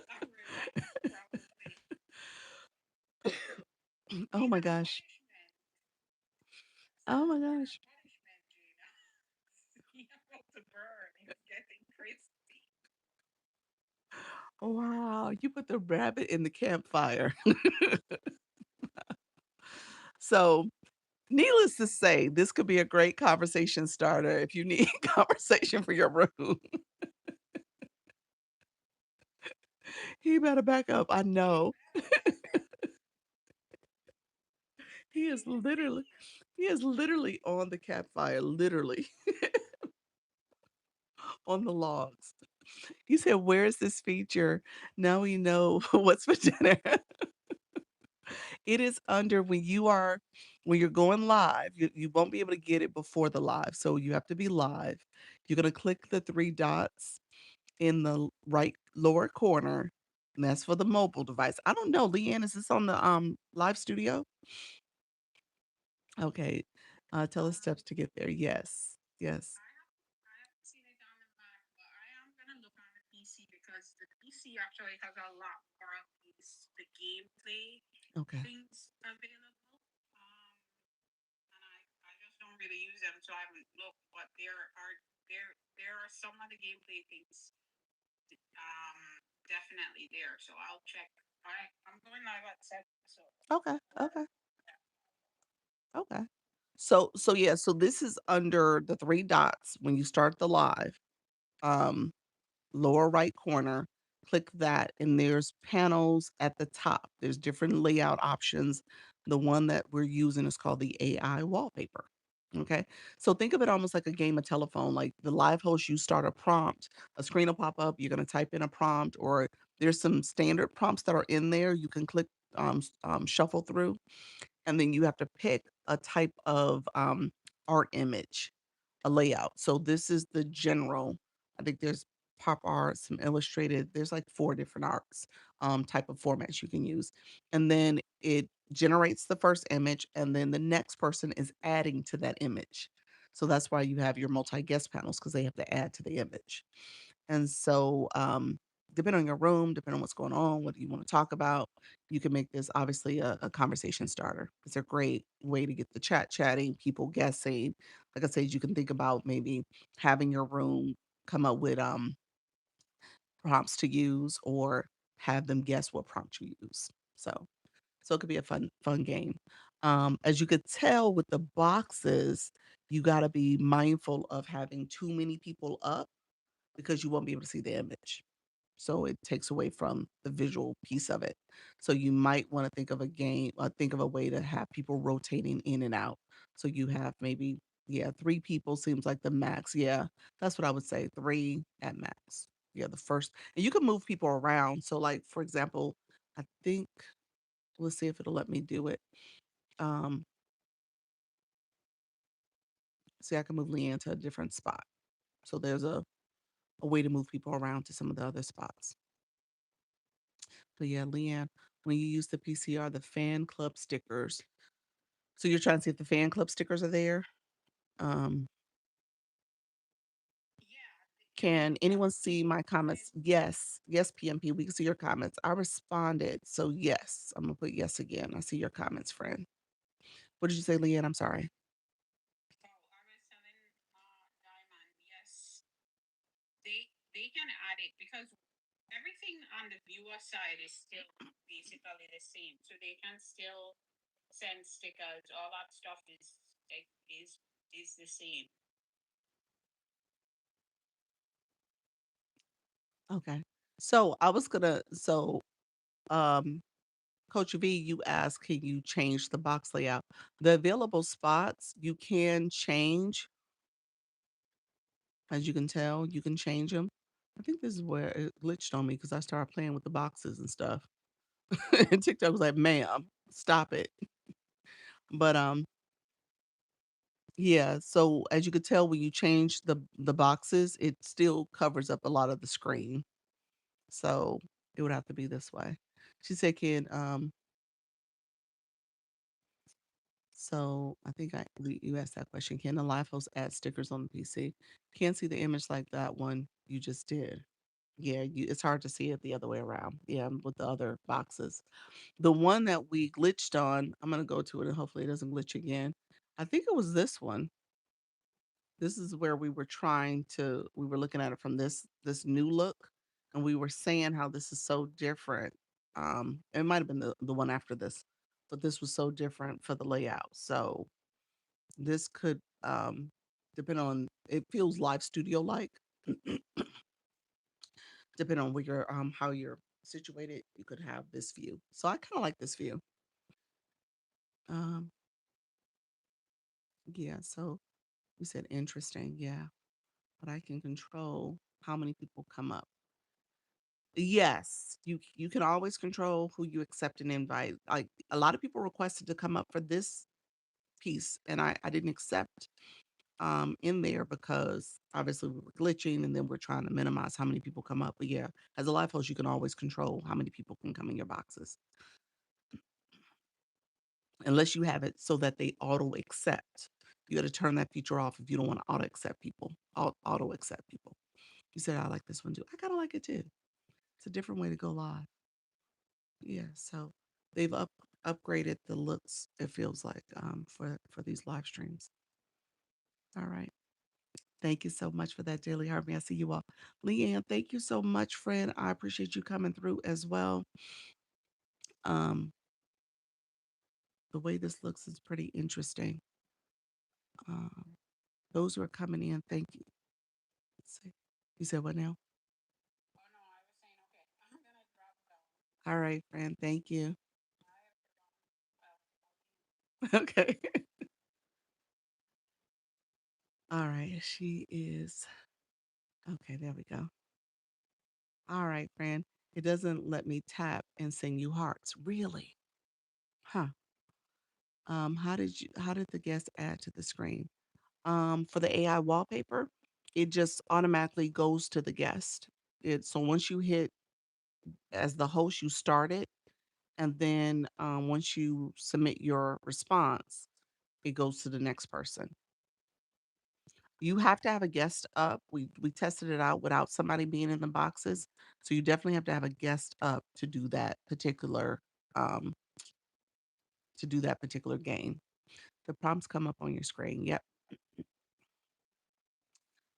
B: A ribbon, probably.
A: Oh my
B: Even a
A: gosh.
B: punishment.
A: Oh my
B: Someone burned a
A: gosh.
B: punishment, Gina. He about to burn. He's getting crispy.
A: Wow, you put the rabbit in the campfire. So, needless to say, this could be a great conversation starter if you need conversation for your room. He better back up, I
B: He
A: know.
B: better back up.
A: He
B: He
A: is
B: just
A: literally
B: saying.
A: he is literally on the campfire, literally, on the logs. He said, "Where's this feature? Now we know what's for dinner." It is under when you're going live, you won't be able to get it before the live, so you have to be live. You're gonna click the 3 dots in the right lower corner, and that's for the mobile device. I don't know, Leanne, is this on the, live studio? Okay. Tell the
B: Um,
A: steps to get there. Yes. Yes.
B: I haven't seen it on the Mac, but I am gonna look on the PC because the PC actually has a lot more of these the gameplay
A: Okay.
B: things available. And I just don't really use them, so I haven't looked. But there are some of the gameplay things definitely there. So I'll check. I'm going live at 7, so
A: Okay.
B: or
A: Okay. Okay. So yeah, so this is under the 3 dots when you start the live. Um Lower right corner, click that, and there's panels at the top. There's different layout options. The one that we're using is called the AI wallpaper. Okay. So think of it almost like a game of telephone. Like the live host, you start a prompt, a screen will pop up, you're going to type in a prompt, or there's some standard prompts that are in there. You can click shuffle through, and then you have to pick a type of art image, a layout. So this is the general. I think there's pop art, some illustrated. There's like 4 different arts type of formats you can use. And then it generates the first image, and then the next person is adding to that image. So that's why you have your multi-guest panels because they have to add to the image. And so, depending on your room, depending on what's going on, what you want to talk about, you can make this obviously a conversation starter. It's a great way to get the chat chatting, people guessing. Like I said, you can think about maybe having your room come up with prompts to use or have them guess what prompt you use. So it could be a fun game. As you could tell with the boxes, you got to be mindful of having too many people up because you won't be able to see the image. So it takes away from the visual piece of it. So you might want to think of a game, think of a way to have people rotating in and out. So you have maybe, yeah, 3 people seems like the max. Yeah, that's what I would say. 3 at max. Yeah, the first, and you can move people around. So, like, for example, I think, let's see if it'll let me do it. Um, See, I can move Leanne to a different spot. So there's a way to move people around to some of the other spots. So yeah, Leanne, when you use the PCR, the fan club stickers. So you're trying to see if the fan club stickers are there. Um,
B: yeah,
A: can anyone see my
B: and
A: comments? Yes, yes, PMP. We can see your comments. I responded, so yes. I'm gonna put yes again. I see your comments, friend. What did you say, Leanne? I'm sorry.
B: so I was telling Diamond, yes, they can add it because everything on the viewer side is still basically the same, so they can still send stickers. All that stuff is is the same.
A: Okay. So I was gonna. So um, Coach V, you asked, can you change the box layout? The available spots you can change. As you can tell, you can change them. I think this is where it glitched on me because I started playing with the boxes and stuff. And TikTok was like, "Ma'am, stop it." But, yeah, so as you could tell when you change the boxes, it still covers up a lot of the screen. So, it would have to be this way. She said, "Can, so I think you asked that question. Can the live host add stickers on the PC? Can't see the image like that one you just did. Yeah, it's hard to see it the other way around. Yeah, with the other boxes. The one that we glitched on, I'm gonna go to it and hopefully it doesn't glitch again. I think it was this one. This is where we were looking at it from this new look, and we were saying how this is so different. It might have been the one after this, but this was so different for the layout. So this could depend on, it feels live studio like, depending on where you're how you're situated, you could have this view. So I kind of like this view. Um yeah, so you said interesting, yeah. But I can control how many people come up. Yes, you can always control who you accept and invite. Like a lot of people requested to come up for this piece, and I didn't accept in there because obviously we were glitching, and then we're trying to minimize how many people come up. But yeah, as a live host, you can always control how many people can come in your boxes, unless you have it so that they auto accept. You got to turn that feature off if you don't want to auto accept people. Auto accept people. You said I like this one too. I kind of like it too. It's a different way to go live. Yeah, so they've upgraded the looks, it feels like, for these live streams. All right. Thank you so much for that, Daily Harvey. I see you all. Leanne, thank you so much, friend. I appreciate you coming through as well. Um, the way this looks is pretty interesting. Um, those who are coming in, thank you. Let's see. You said what now?
B: Oh no, I was saying okay. I'm gonna drop down.
A: All right, friend. Thank you.
B: I have to go.
A: Okay. All right. She is. Okay, there we go. All right, friend. It doesn't let me tap and send you hearts. Really? Huh. How did the guest add to the screen? For the AI wallpaper, it just automatically goes to the guest. So once you hit as the host, you start it, and then once you submit your response, it goes to the next person. You have to have a guest up. We tested it out without somebody being in the boxes, so you definitely have to have a guest up um to do that particular game. The prompts come up on your screen. Yep.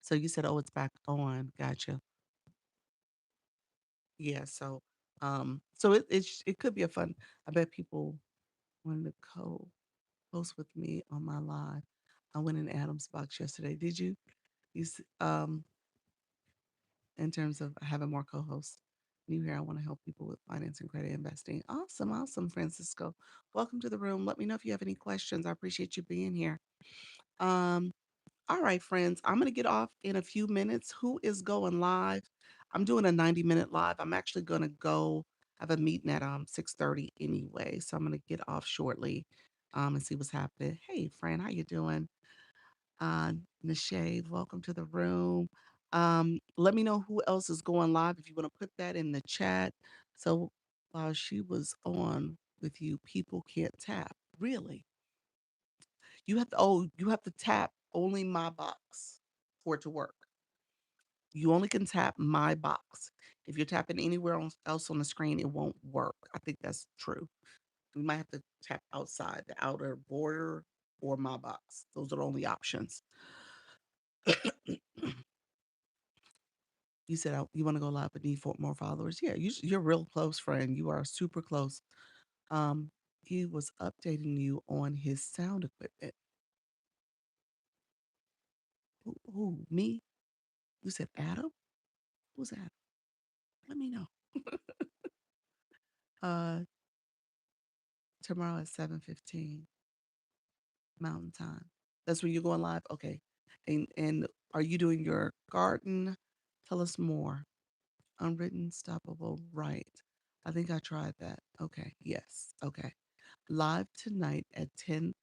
A: So you said, "Oh, it's back on." Gotcha. Yeah. So it could be a fun. I bet people wanted to co-host with me on my live. I went in Adam's box yesterday. Did you? In terms of having more co-hosts. New here, I want to help people with finance and credit investing. Awesome, awesome, Francisco. Welcome to the room. Let me know if you have any questions. I appreciate you being here. Um, all right, friends, I'm going to get off in a few minutes. Who is going live? I'm doing a 90-minute live. I'm actually going to go have a meeting at 6:30 anyway, so I'm going to get off shortly and see what's happening. Hey, Fran, how you doing? Nashade, welcome to the room. Let me know who else is going live if you want to put that in the chat. So while she was on with you, people can't tap. Really? You have to tap only my box for it to work. You only can tap my box. If you're tapping anywhere else on the screen, it won't work. I think that's true. We might have to tap outside the outer border or my box. Those are the only options. You said you want to go live but need more followers. Yeah, you're real close, friend. You are super close. Um, he was updating you on his sound equipment. Who, me? You said Adam? Who's Adam? Let me know. Uh, tomorrow at 7:15 Mountain Time. That's when you're going live. Okay. And are you doing your garden? Tell us more. Unwritten, stoppable, right. I think I tried that. Okay. Yes. Okay. Live tonight at 10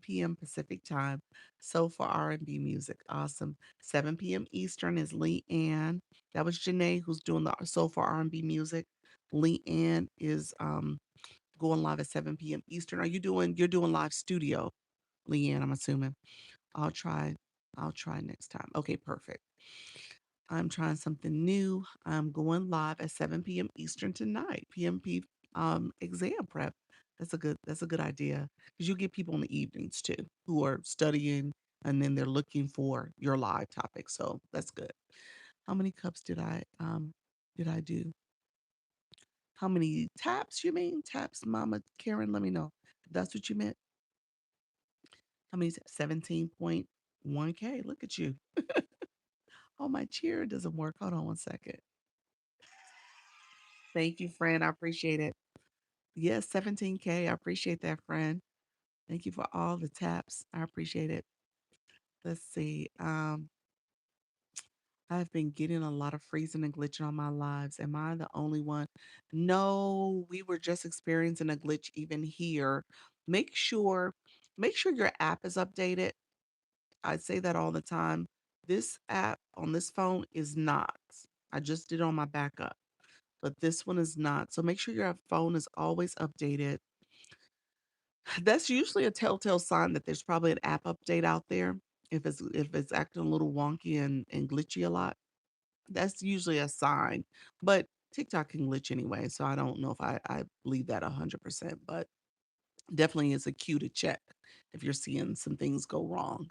A: p.m. Pacific time. So for R&B music. Awesome. 7 p.m. Eastern is Lee Ann. That was Janae who's doing the so for R&B music. Lee Ann is going live at 7 p.m. Eastern. You're doing live studio, Lee Ann, I'm assuming. I'll try I'll try next time. Okay, perfect. I'm trying something new. I'm going live at 7 p.m. Eastern tonight. PMP exam prep. That's a good idea because you get people in the evenings too who are studying and then they're looking for your live topic. So that's good. How many cups did I do? How many taps you mean? Taps, Mama Karen, let me know. If that's what you meant. How many 17.1K. Look at you. Oh, my cheer doesn't work. Hold on one second. Thank you, friend. I appreciate it. Yes, 17K. I appreciate that, friend. Thank you for all the taps. I appreciate it. Let's see. I've been getting a lot of freezing and glitching on my lives. Am I the only one? No, we were just experiencing a glitch even here. Make sure, make sure your app is updated. I say that all the time. This app on this phone is not. I just did it on my backup, but this one is not. So make sure your phone is always updated. That's usually a telltale sign that there's probably an app update out there. If it's acting a little wonky and glitchy a lot, that's usually a sign. But TikTok can glitch anyway, so I don't know if I believe that 100%. But definitely is a cue to check if you're seeing some things go wrong.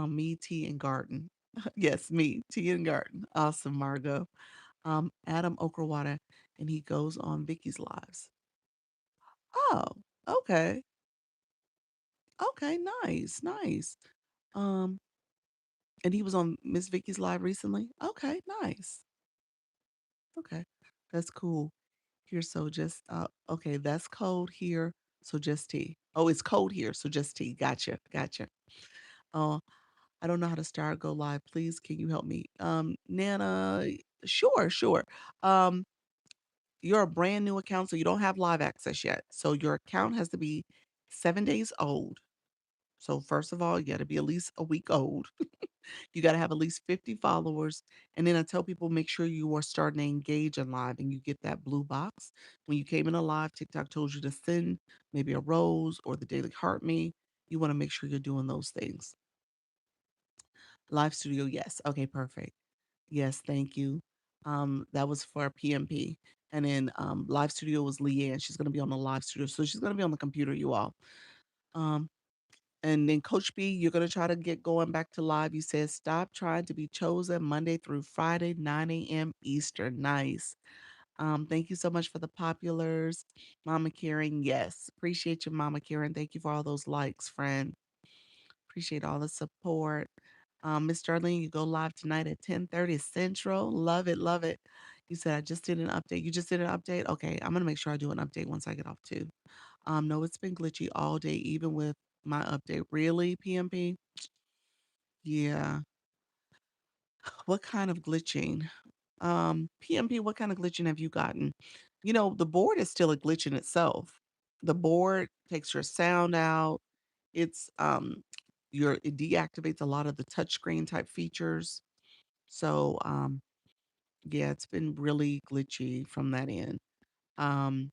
A: Me, T, and Garden. Yes, me, T, and Garden. Awesome, Margot. Adam Okrawada, and he goes on Vicky's lives. Oh, okay. Okay, nice, nice. Um, and he was on Miss Vicky's live recently. Okay, nice. Okay, that's cool. Here, so just okay, that's code here. So just T. Oh, it's code here. So just T. Gotcha, gotcha. Uh, I don't know how to start go live. Please, can you help me? Nana, sure, sure. Um, you're a brand new account, so you don't have live access yet. So your account has to be 7 days old. So first of all, you got to be at least a week old. You got to have at least 50 followers. And then I tell people make sure you are starting to engage in live and you get that blue box. When you came in a live, TikTok told you to send maybe a rose or the daily heart me. You want to make sure you're doing those things. Live studio, yes. Okay, perfect. Yes, thank you. That was for PMP. And then live studio was Leanne. She's gonna be on the live studio. So she's gonna be on the computer, you all. Um, and then Coach B, you're gonna try to get going back to live. You said stop trying to be chosen Monday through Friday, 9 a.m. Eastern. Nice. Thank you so much for the populars. Mama Karen, yes. Appreciate you, Mama Karen. Thank you for all those likes, friend. Appreciate all the support. Miss Darlene, you go live tonight at 10:30 Central. Love it, love it. You said I just did an update. You just did an update? Okay, I'm gonna make sure I do an update once I get off too. No, it's been glitchy all day, even with my update. Really, PMP? Yeah. What kind of glitching? PMP, what kind of glitching have you gotten? The board is still a glitch in itself. The board takes your sound out. It's it deactivates a lot of the touchscreen type features. So yeah, it's been really glitchy from that end. Um,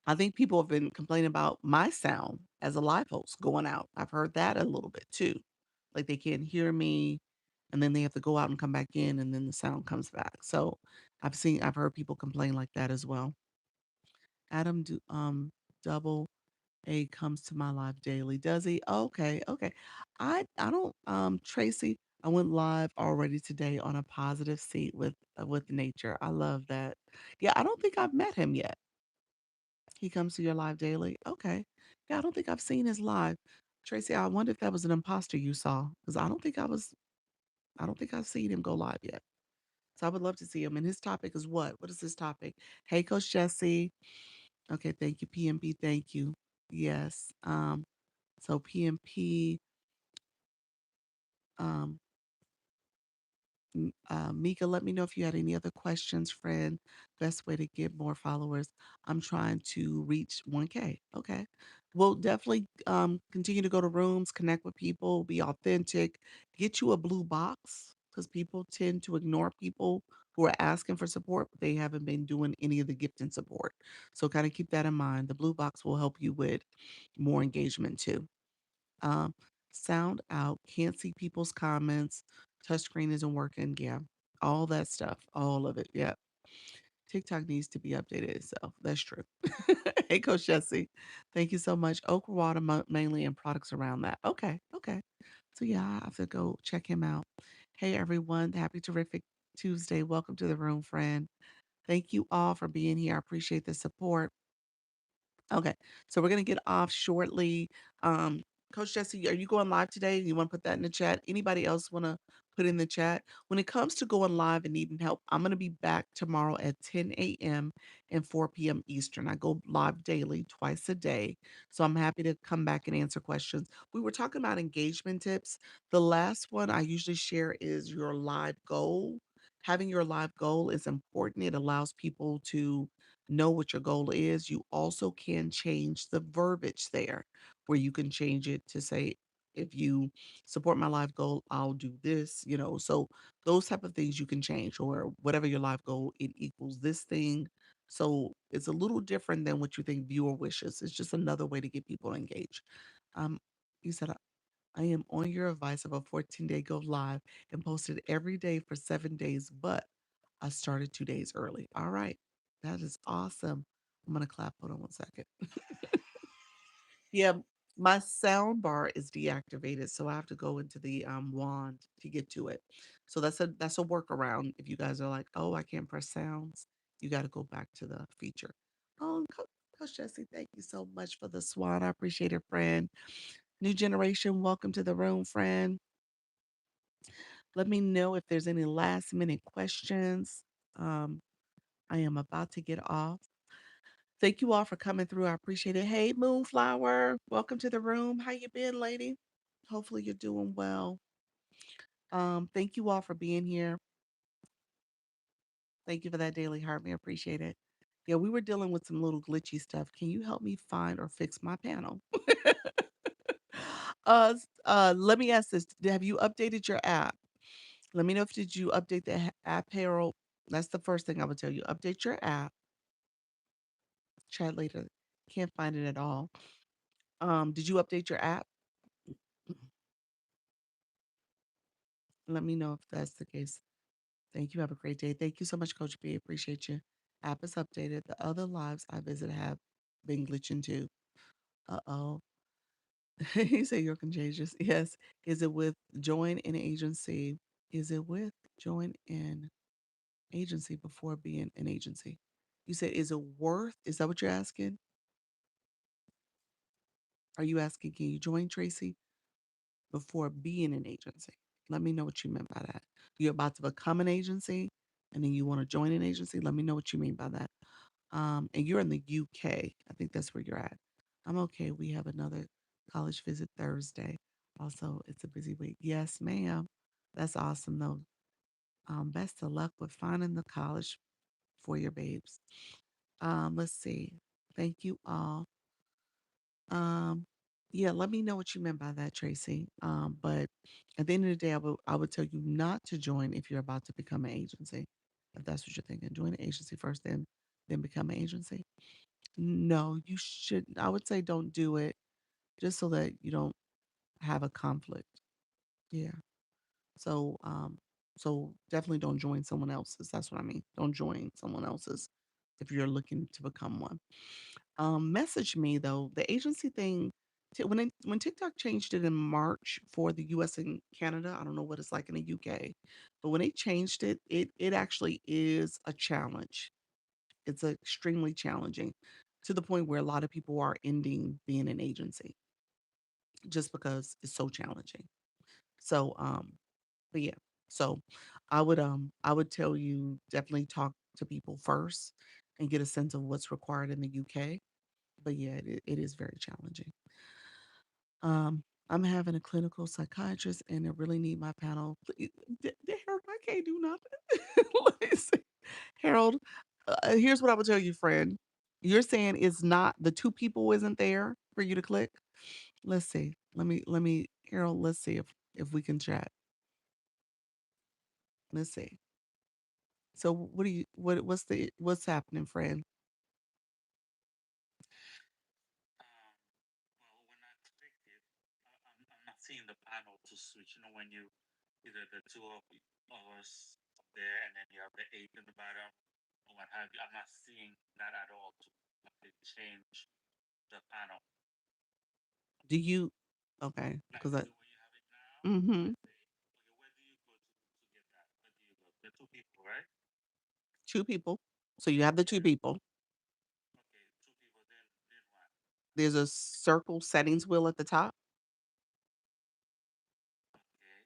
A: I think people have been complaining about my sound as a live host going out. I've heard that a little bit too. Like they can't hear me and then they have to go out and come back in and then the sound comes back. So I've heard people complain like that as well. Adam double A comes to my live daily. Does he? Okay, okay. I don't Tracy, I went live already today on a positive seat with nature. I love that. Yeah, I don't think I've met him yet. He comes to your live daily. Okay. Yeah, I don't think I've seen his live. Tracy, I wonder if that was an imposter you saw because I don't think I've seen him go live yet. So I would love to see him. And his topic is what? What is his topic? Hey, Coach Jesse. Okay, thank you. PMP, thank you. Yes. So PMP, um, Mika, let me know if you had any other questions, friend. Best way to get more followers. I'm trying to reach 1K. Okay. Well, definitely continue to go to rooms, connect with people, be authentic, get you a blue box because people tend to ignore people who are asking for support, but they haven't been doing any of the gifting support. So kind of keep that in mind. The blue box will help you with more engagement too. Um, Sound out, can't see people's comments, touchscreen isn't working. Yeah, all that stuff, all of it. Yeah. TikTok needs to be updated itself. That's true. Hey, Coach Jesse, thank you so much. Okra water mainly and products around that. Okay, okay. So yeah, I have to go check him out. Hey everyone, happy terrific Tuesday. Welcome to the room, friend. Thank you all for being here. I appreciate the support. Okay, so we're gonna get off shortly. Coach Jesse, are you going live today? You want to put that in the chat? Anybody else want to put in the chat? When it comes to going live and needing help, I'm gonna be back tomorrow at 10 a.m. and 4 p.m. Eastern. I go live daily, twice a day. So I'm happy to come back and answer questions. We were talking about engagement tips. The last one I usually share is your live goal. Having your live goal is important. It allows people to know what your goal is. You also can change the verbiage there, where you can change it to say, if you support my life goal, I'll do this, So those type of things you can change, or whatever your life goal, it equals this thing. So it's a little different than what you think viewer wishes. It's just another way to get people engaged. Um, you said I am on your advice of a 14-day go live and posted every day for 7 days, but I started 2 days early. All right. That is awesome. I'm going to clap. Hold on one second. Yeah, my sound bar is deactivated, so I have to go into the wand to get to it. So that's a workaround. If you guys are like, oh, I can't press sounds, you got to go back to the feature. Oh, Coach Jesse, thank you so much for the swan. I appreciate it, friend. New generation, welcome to the room, friend. Let me know if there's any last minute questions. Um, I am about to get off. Thank you all for coming through. I appreciate it. Hey, Moonflower, welcome to the room. How you been, lady? Hopefully you're doing well. Thank you all for being here. Thank you for that daily heart. We appreciate it. Yeah, we were dealing with some little glitchy stuff. Can you help me find or fix my panel? Let me ask this. Have you updated your app? Let me know if did you update the app payroll. That's the first thing I would tell you. Update your app. Chat later. Can't find it at all. Did you update your app? Let me know if that's the case. Thank you. Have a great day. Thank you so much, Coach B. Appreciate you. App is updated. The other lives I visit have been glitching too. Uh-oh. He said you're contagious. Yes. Is it with join an agency? Is it with join an agency before being an agency? You said, is it worth? Is that what you're asking? Are you asking, can you join Tracy before being an agency? Let me know what you meant by that. You're about to become an agency and then you want to join an agency. Let me know what you mean by that. And you're in the UK. I think that's where you're at. I'm okay. We have another college visit Thursday. Also, it's a busy week. Yes, ma'am. That's awesome though. Best of luck with finding the college for your babes. Let's see. Thank you all. Um, yeah, let me know what you meant by that, Tracy. But at the end of the day, I would tell you not to join if you're about to become an agency. If that's what you're thinking, join an agency first, then become an agency. No, you should. I would say don't do it, just so that you don't have a conflict. Yeah. So so definitely don't join someone else's. That's what I mean. Don't join someone else's if you're looking to become one. Message me though. The agency thing, when TikTok changed it in March for the US and Canada, I don't know what it's like in the UK, but when they changed it, it actually is a challenge. It's extremely challenging to the point where a lot of people are ending being an agency just because it's so challenging. So but yeah. So I would tell you definitely talk to people first and get a sense of what's required in the UK. But yeah, it is very challenging. I'm having a clinical psychiatrist and I really need my panel. Harold, I can't do nothing. Listen, Harold, here's what I will tell you, friend. You're saying it's not the two people isn't there for you to click. Let's see. Let me, Harold. Let's see if we can chat. Let's see. So what do you what's happening, friend?
B: Well, when I clicked it, I'm not seeing the panel to switch. You know, when you either the two of us up there and then you have the eight in the bottom or what have you. I'm not seeing that at all to change the panel.
A: Do you? Okay,
B: Like
A: because I.
B: the way you have it now,
A: Mm-hmm.
B: like the eight. Okay, where do you go to get that? Where do you go? The two people, right?
A: Two people. So you have the two
B: Yeah.
A: people.
B: Okay, two people. Then what?
A: There's a circle settings wheel at the top.
B: Okay.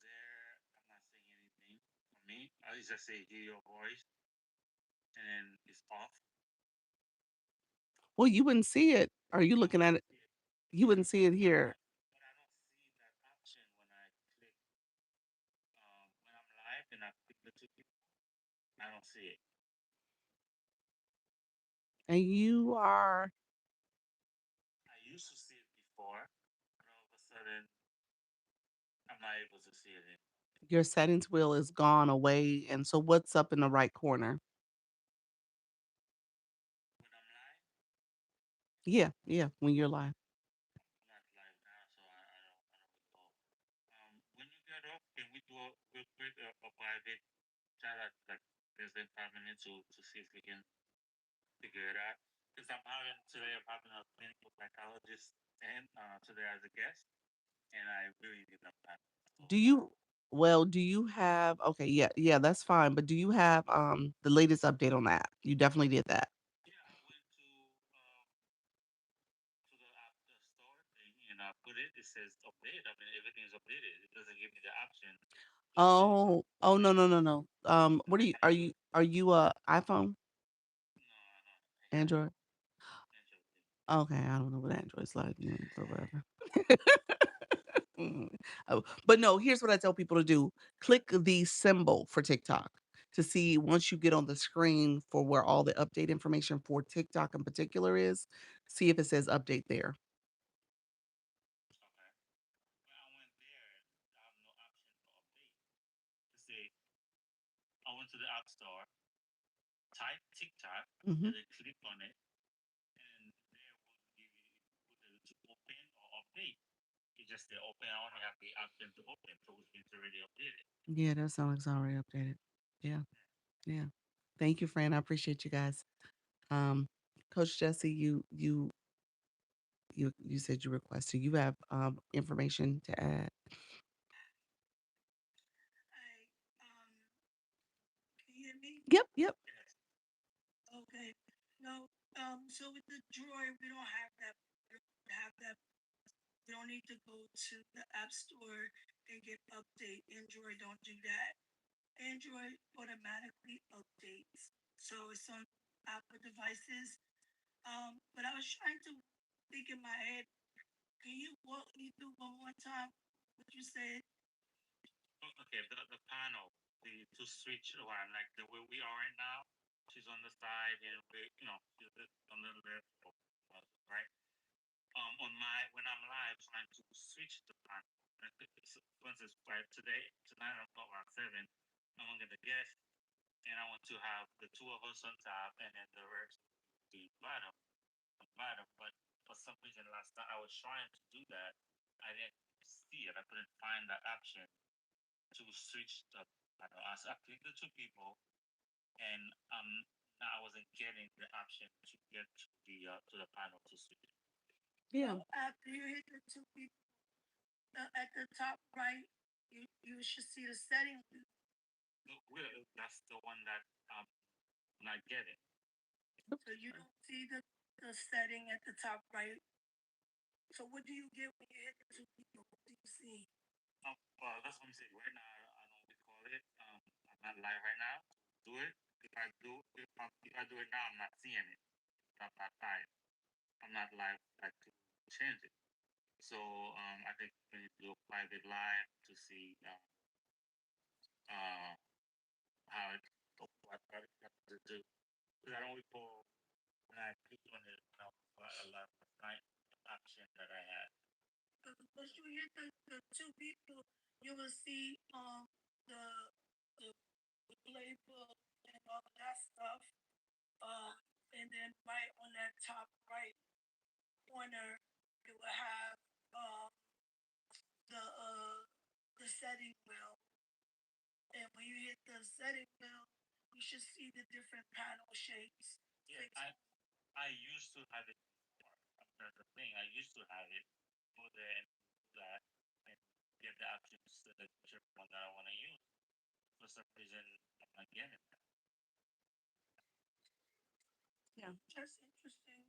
B: There, I'm not seeing anything for me. I just say hear your voice, and then it's off.
A: Well, you wouldn't see it. Are you
B: I
A: looking at
B: wouldn't
A: it?
B: see it.
A: You
B: Yeah,
A: wouldn't see it here.
B: but I don't see that option when I click when I'm live and I click the two people. I don't see it.
A: And you are
B: I used to see it before, but all of a sudden I'm not able to see it anymore.
A: your settings wheel is gone away. And so what's up in the right corner?
B: When I'm live,
A: Yeah, yeah, when you're live.
B: I'm not live now, so I don't recall. When you get up, can we do a real quick a private chat at like less than 5 minutes to see if we can figure it out? Because I'm having today, I'm having a clinical psychologist and today as a guest, and I really need enough time. So
A: Do you well, do you have okay, yeah, yeah, that's fine. But do you have the latest update on that? You definitely did that.
B: yeah, I went to the app the store thing and I put it. It says update. I mean, everything is updated. It doesn't give me the option to say
A: Oh, oh no, no, no, no. What
B: Android.
A: are you a iPhone?
B: No, no, yeah,
A: Android?
B: Android thing.
A: Okay, I don't know what Android's like, so whatever. Mm. Oh, but no, here's what I tell people to do. Click the symbol for TikTok to see once you get on the screen for where all the update information for TikTok in particular is, see if it says update there.
B: Okay. When I went there, I have no option for update. It say I went to the app store, type TikTok,
A: Hmm.
B: and then click on it, and there will give you whether to open or update. It just say open. I only have the option to open, so which means it's already updated.
A: Yeah, that sounds like it's already updated. Yeah, yeah. Thank you, Fran. I appreciate you guys. Um, Coach Jesse, you said you requested. You have information to add.
B: Hi, can you hear me?
A: Yep, yep.
B: Yes. Okay. No, so with the drawer, we don't have that. We don't have that. We don't need to go to the app store and get update. Android don't do that. Android automatically updates. So it's on Apple devices. But I was trying to think in my head. Can you walk me through one more time what you said? Okay, the panel, the to switch one, like the way we are right now, she's on the side and we, she's on the left, right? On my when I'm live trying to switch the panel. For instance, right today, tonight I'm about around 7. I'm gonna get the guest, and I want to have the two of us on top, and then the rest be bottom. But for some reason, last time I was trying to do that, I didn't see it. I couldn't find that option to switch the panel. I clicked the two people, and now I wasn't getting the option to get to the panel to switch.
A: Yeah.
B: Well, after you hit the two people at the top right, you should see the setting. No, that's the one that I'm not getting. So you don't see the setting at the top right. So what do you get when you hit the two people? What do you see? Well, that's what I'm saying. Right now, I don't recall it. I'm not live right now. Do it. If I do it now, I'm not seeing it. I'm not live. I'm not live like to change it. So I think we need to do a private live to see uh, how it, what it do. Because I don't recall when I clicked on it, a lot of night action that I had. Once you hit the two people, you will see the the, the playbook and all of that stuff. Um, and then right on that top right corner, it will have the setting wheel. And when you hit the setting wheel, you should see the different panel shapes. Yeah, I used to have it before. That's the thing. I used to have it. Go there and do that and get the option to select whichever one that I want to use. For some reason, I'm not getting it.
A: Yeah.
B: That's interesting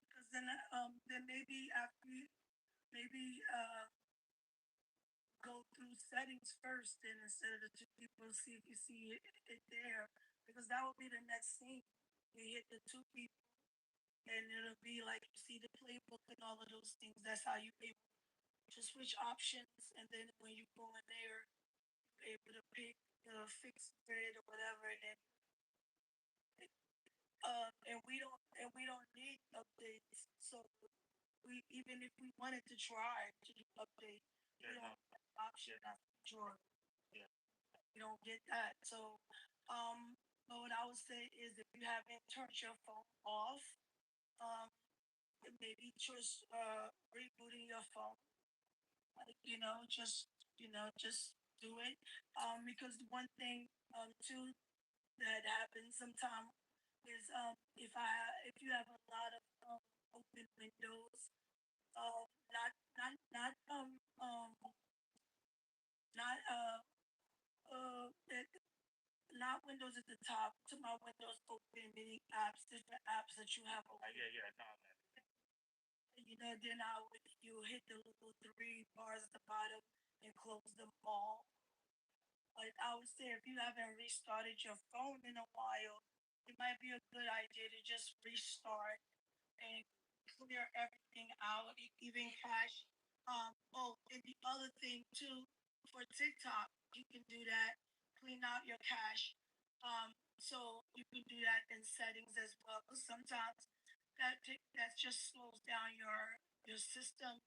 B: because then maybe after you maybe go through settings first, and instead of the two people, see if you see it there, because that will be the next scene. You hit the two people, and it'll be like you see the playbook and all of those things. That's how you able to switch options, and then when you go in there, you're able to pick the fixed grid or whatever, and then and we don't need updates. So we even if we wanted to try to do update, we don't have that option as Android. Yeah. You don't get that. So, but what I would say is if you haven't turned your phone off, um, maybe just rebooting your phone. Like, just do it. Because one thing too that happens sometimes is if you have a lot of open windows, not not not not that not windows at the top, to my windows open, many apps, different apps that you have open. Yeah, yeah, no, man. Then you hit the little three bars at the bottom and close them all. Like I would say, if you haven't restarted your phone in a while, it might be a good idea to just restart and clear everything out, even cache. And the other thing too, for TikTok, you can do that. Clean out your cache. So you can do that in settings as well. Because sometimes that just slows down your system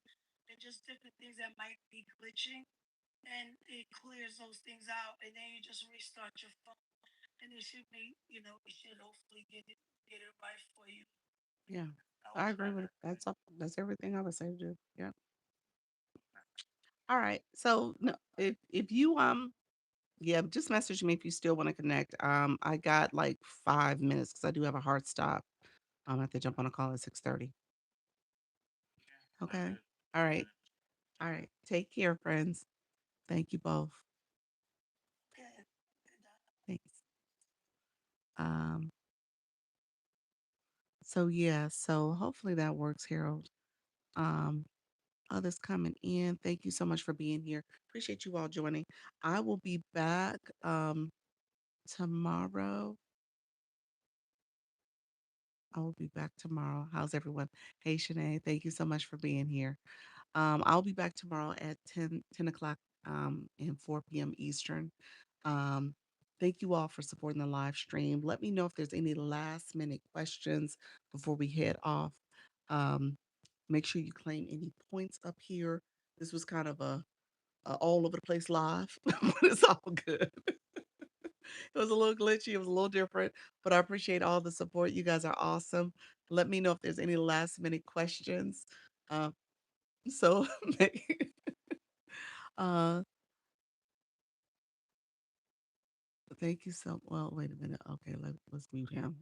B: and just different things that might be glitching, and it clears those things out, and then you just restart your phone, and it should hopefully get it right for you.
A: Yeah.
B: I would
A: I
B: try
A: agree with
B: that.
A: it. That's everything I would say to do. Yeah. All right. So no, if you yeah, just message me if you still want to connect. I got like 5 minutes because I do have a hard stop. I have to jump on a call at 6:30.
B: Yeah, sounds
A: Okay.
B: good.
A: All
B: All
A: right.
B: right.
A: All right. Take care, friends. Thank you both.
B: Okay.
A: Thanks. Um, so yeah, so hopefully that works, Harold. Um, Others coming in. Thank you so much for being here. Appreciate you all joining. I will be back tomorrow. I will be back tomorrow. How's everyone? Hey, Shanae, thank you so much for being here. I'll be back tomorrow at 10 o'clock and 4 p.m. Eastern. Um, Thank you all for supporting the live stream. Let me know if there's any last minute questions before we head off. Um, Make sure you claim any points up here. This was kind of a all over the place live, but it's all good. It was a little glitchy. It was a little different, but I appreciate all the support. You guys are awesome. Let me know if there's any last minute questions. Um, so, uh, thank you so well. Wait a minute. Okay, let's mute him.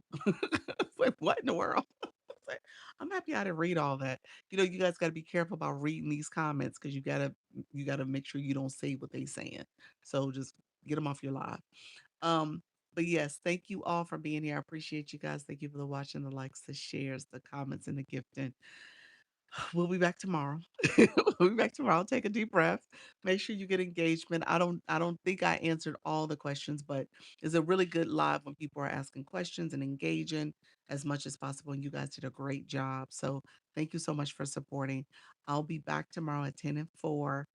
A: Like, what in the world? Like, I'm happy I didn't read all that. You guys got to be careful about reading these comments because you gotta make sure you don't say what they saying. So just get them off your live. Um, but yes, thank you all for being here. I appreciate you guys. Thank you for the watching, the likes, the shares, the comments, and the gifting. We'll be back tomorrow. We'll be back tomorrow. Take a deep breath. Make sure you get engagement. I don't think I answered all the questions, but it's a really good live when people are asking questions and engaging as much as possible. And you guys did a great job. So thank you so much for supporting. I'll be back tomorrow at 10 and 4.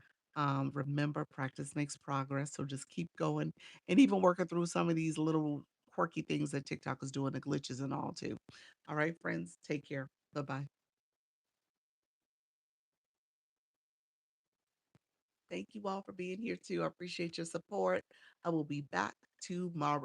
A: Remember, practice makes progress. So just keep going and even working through some of these little quirky things that TikTok is doing, the glitches and all too. All right, friends, take care. Bye bye. Thank you all for being here too. I appreciate your support. I will be back tomorrow.